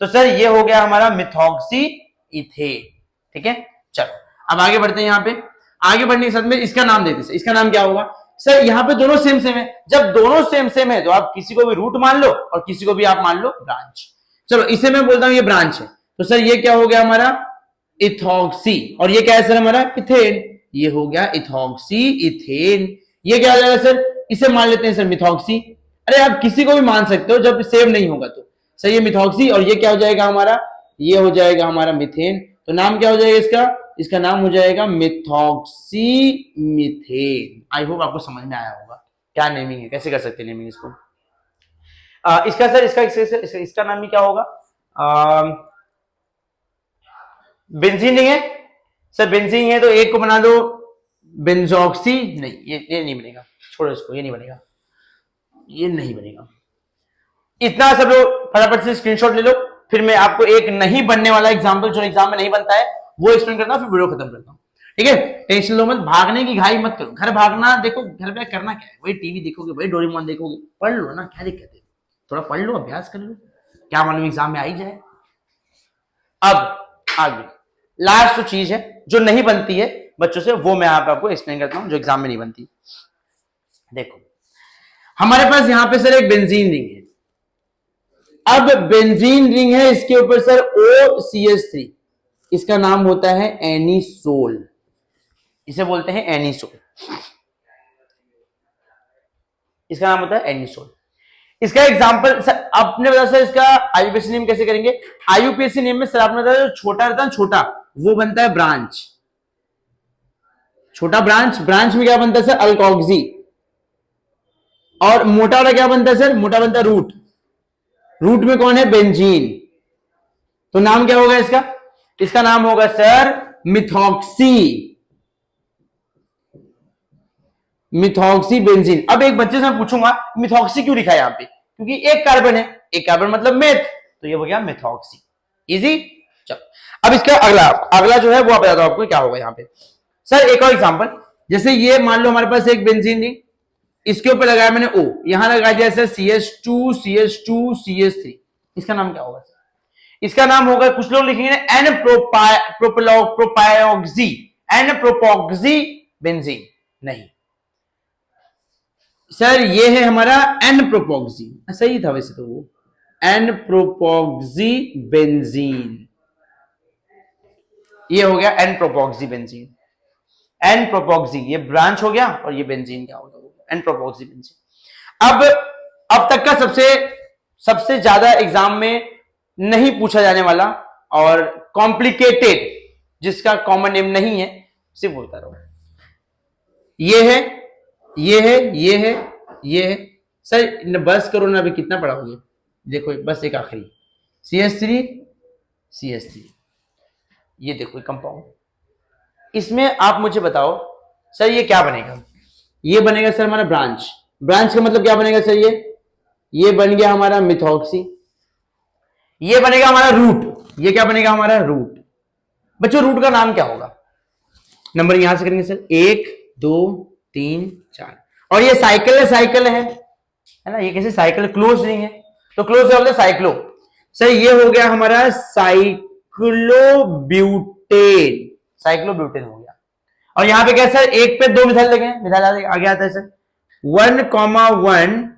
A: तो सर ये हो गया हमारा मिथॉक्सी इथेन, ठीक है? चलो अब आगे बढ़ते हैं। यहाँ पे आगे बढ़ने के साथ में इसका नाम देते हैं। इसका नाम क्या होगा? सर यहाँ पे दोनों सेम सेम है। जब दोनों सेम सेम है तो आप किसी को भी रूट मान लो और किसी को भी आप मान लो ब्रांच। चलो इसे मैं बोलता हूं ये ब्रांच है, तो सर ये क्या हो गया हमारा? इथॉक्सी। और ये क्या है सर हमारा? इथेन। ये हो गया इथॉक्सी इथेन। ये क्या हो जाएगा सर? इसे मान लेते हैं सर मिथॉक्सी। अरे आप किसी को भी मान सकते हो जब सेम नहीं होगा तो। सर ये मिथॉक्सी, और ये क्या हो जाएगा हमारा? ये हो जाएगा हमारा मीथेन। तो नाम क्या हो जाएगा इसका? इसका नाम हो जाएगा मिथॉक्सी मीथेन। आई होप आपको समझ में आया होगा क्या नेमिंग है, कैसे कर सकते हैं नेमिंग इसको। इसका सर इसका नाम ही क्या होगा? बेंजीन नहीं है सर? बेंजीन है तो एक को बना दो बेंजोक्सी। नहीं, ये नहीं बनेगा, छोड़ो इसको, ये नहीं बनेगा, ये नहीं बनेगा। इतना सब लोग फटाफट से स्क्रीनशॉट ले लो, फिर मैं आपको एक नहीं बनने वाला एग्जाम्पल जो एग्जाम में नहीं बनता है वो एक्सप्लेन करता हूं, फिर वीडियो खत्म करता हूं। ठीक है, टेंशन लो मत, भागने की घाई मत करो। घर भागना, देखो घर पे करना क्या है, वही टीवी देखोगे, वही डोरेमोन देखोगे, पढ़ लो ना, क्या दिक्कत है, थोड़ा पढ़ लो, अभ्यास कर लो, क्या मालूम एग्जाम में आ ही जाए। अब आगे लास्ट जो चीज है जो नहीं बनती है बच्चों से, वो मैं आपको एक्सप्लेन करता हूं, जो एग्जाम में नहीं बनती। देखो हमारे पास यहां पे सर एक बेंजीन रिंग है। अब बेंजीन रिंग है, इसके ऊपर सर OCH3, इसका नाम होता है एनिसोल, इसे बोलते हैं एनिसोल, इसका नाम होता है एनिसोल। इसका एग्जांपल सर आपने बताया सर इसका आईयूपीएसी नेम कैसे करेंगे? आईयूपीएसी नेम में सर आपने बताया जो छोटा रहता है, छोटा वो बनता है ब्रांच, छोटा ब्रांच, ब्रांच में क्या बनता है सर? अल्कोक्सी। और मोटा वाला क्या बनता है सर? मोटा बनता है रूट, रूट में कौन है? बेंजीन। तो नाम क्या होगा इसका? इसका नाम होगा सर मिथॉक्सी, मिथॉक्सी बेंजीन। अब एक बच्चे से मैं पूछूंगा मिथॉक्सी क्यों लिखा है यहां पे? क्योंकि एक कार्बन है, एक कार्बन मतलब मेथ, तो ये हो गया मिथॉक्सी। इजी। चलो अब इसका अगला जो है वो आप बता दो आपको क्या होगा यहां पे। सर एक और एग्जांपल, जैसे ये मान लो हमारे पास एक बेंजीन थी, इसके ऊपर लगाया मैंने O, यहां लगा दिया सर CH2 CH2 CH3, इसका नाम क्या होगा सर? इसका नाम होगा, कुछ लोग लिखेंगे एन प्रोपायोक्सी, एन प्रोपोक्सी बेंजीन। नहीं सर, ये है हमारा एन प्रोपोक्सी, सही था वैसे तो वो, एन प्रोपोक्सी बेंजीन, ये हो गया एन प्रोपोक्सी बेंजीन। एन प्रोपोक्सी ये ब्रांच हो गया और ये बेंजीन क्या हो गया? N propoxy benzene. अब तक का सबसे ज्यादा एग्जाम में नहीं पूछा जाने वाला और कॉम्प्लिकेटेड, जिसका कॉमन नेम नहीं है, सिर्फ बोलता रहो, ये है, ये है, ये है, ये है। सर बस करो ना, अभी कितना पढ़ाओगे? देखो बस एक आखिरी CH3 CH3, ये देखो कंपाउंड, इसमें आप मुझे बताओ सर ये क्या बनेगा? ये बनेगा सर हमारा ब्रांच, ब्रांच का मतलब क्या बनेगा सर? ये बन गया हमारा मिथॉक्सी, ये बनेगा हमारा रूट, ये क्या बनेगा हमारा? रूट। बच्चों रूट का नाम क्या होगा? नंबर यहां से करेंगे सर, 1 2 3 4, और ये साइकिल है ना, ये कैसे साइकिल? क्लोज नहीं है तो क्लोज क्या बोलते हैं? साइक्लो। सर ये हो गया हमारा साइक्लोब्यूटेन, साइक्लोब्यूटेन हो गया। और यहां पे क्या सर? 1 पे 2 मिथाइल लगे, मिथाइल आगे आता है सर, 1,1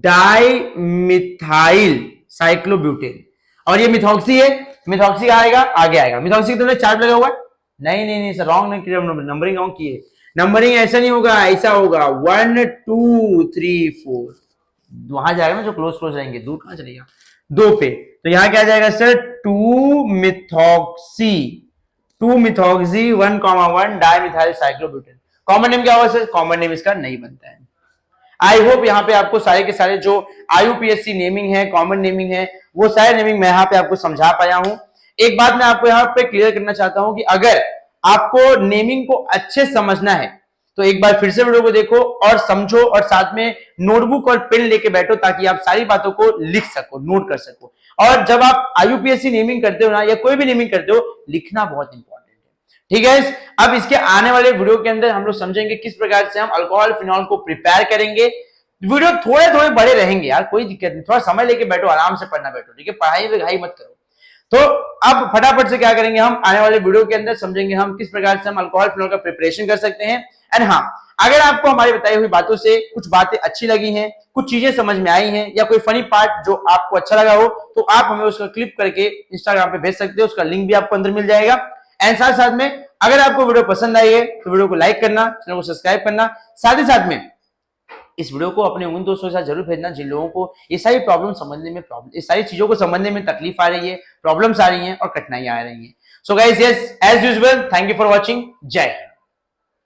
A: डाइमिथाइल साइक्लोब्यूटेन। और ये मिथॉक्सी है, मिथॉक्सी आएगा आगे आएगा, मिथॉक्सी की तरफ चार्ट लगा हुआ है, नहीं सर रॉन्ग नहीं किया, नंबरिंग रॉन्ग की है, नंबरिंग ऐसा नहीं होगा, ऐसा होगा 1 2 3 4, वहां जाएगा ना जो क्लोज रहेंगे, दूर कहां चलेगा? 2 पे, तो यहां क्या जाएगा sir? 2 methoxy 1,1 dimethyl cyclobutane. Common name क्या होगा सर? कॉमन नेम इसका नहीं बनता है। आई होप यहाँ पे आपको सारे के सारे जो आईयूपीएससी नेमिंग है, कॉमन नेमिंग है, वो सारे नेमिंग मैं यहाँ पे आपको समझा पाया हूं। एक बात मैं आपको यहाँ पे क्लियर करना चाहता हूं कि अगर आपको नेमिंग को अच्छे समझना है तो एक बार फिर से वीडियो को देखो और समझो, और साथ में नोटबुक और पेन लेके बैठो ताकि आप सारी बातों को लिख सको, नोट कर सको। और जब आप आईयूपीएससी नेमिंग करते हो ना, या कोई भी नेमिंग करते हो, लिखना बहुत इंपॉर्टेंट है। ठीक है, अब इसके आने वाले वीडियो के अंदर हम लोग समझेंगे किस प्रकार से हम अल्कोहल फिनॉल को प्रिपेयर करेंगे। वीडियो थोड़े थोड़े बड़े रहेंगे यार, कोई दिक्कत नहीं, थोड़ा समय लेके बैठो, आराम से पढ़ना बैठो, ठीक है, पढ़ाई में घाई मत करो। तो अब फटाफट से क्या करेंगे, हम आने वाले वीडियो के अंदर समझेंगे हम किस प्रकार से हम अल्कोहल फिनॉल का प्रिपरेशन कर सकते हैं। एंड हाँ, अगर आपको हमारी बताई हुई बातों से कुछ बातें अच्छी लगी हैं, कुछ चीजें समझ में आई हैं, या कोई फनी पार्ट जो आपको अच्छा लगा हो, तो आप हमें उसका क्लिप करके इंस्टाग्राम पे भेज सकते हो, उसका लिंक भी आपको अंदर मिल जाएगा। एंड साथ में अगर आपको वीडियो पसंद आई है तो वीडियो को लाइक करना, चैनल को सब्सक्राइब करना, साथ ही साथ में इस वीडियो को अपने उन दोस्तों के साथ जरूर भेजना जिन लोगों को ये सारी इस सारी चीजों को समझने में तकलीफ आ रही है, प्रॉब्लम्स आ रही हैं और कठिनाई आ रही हैं। So guys, yes, as usual, thank you for watching. जय हिंद।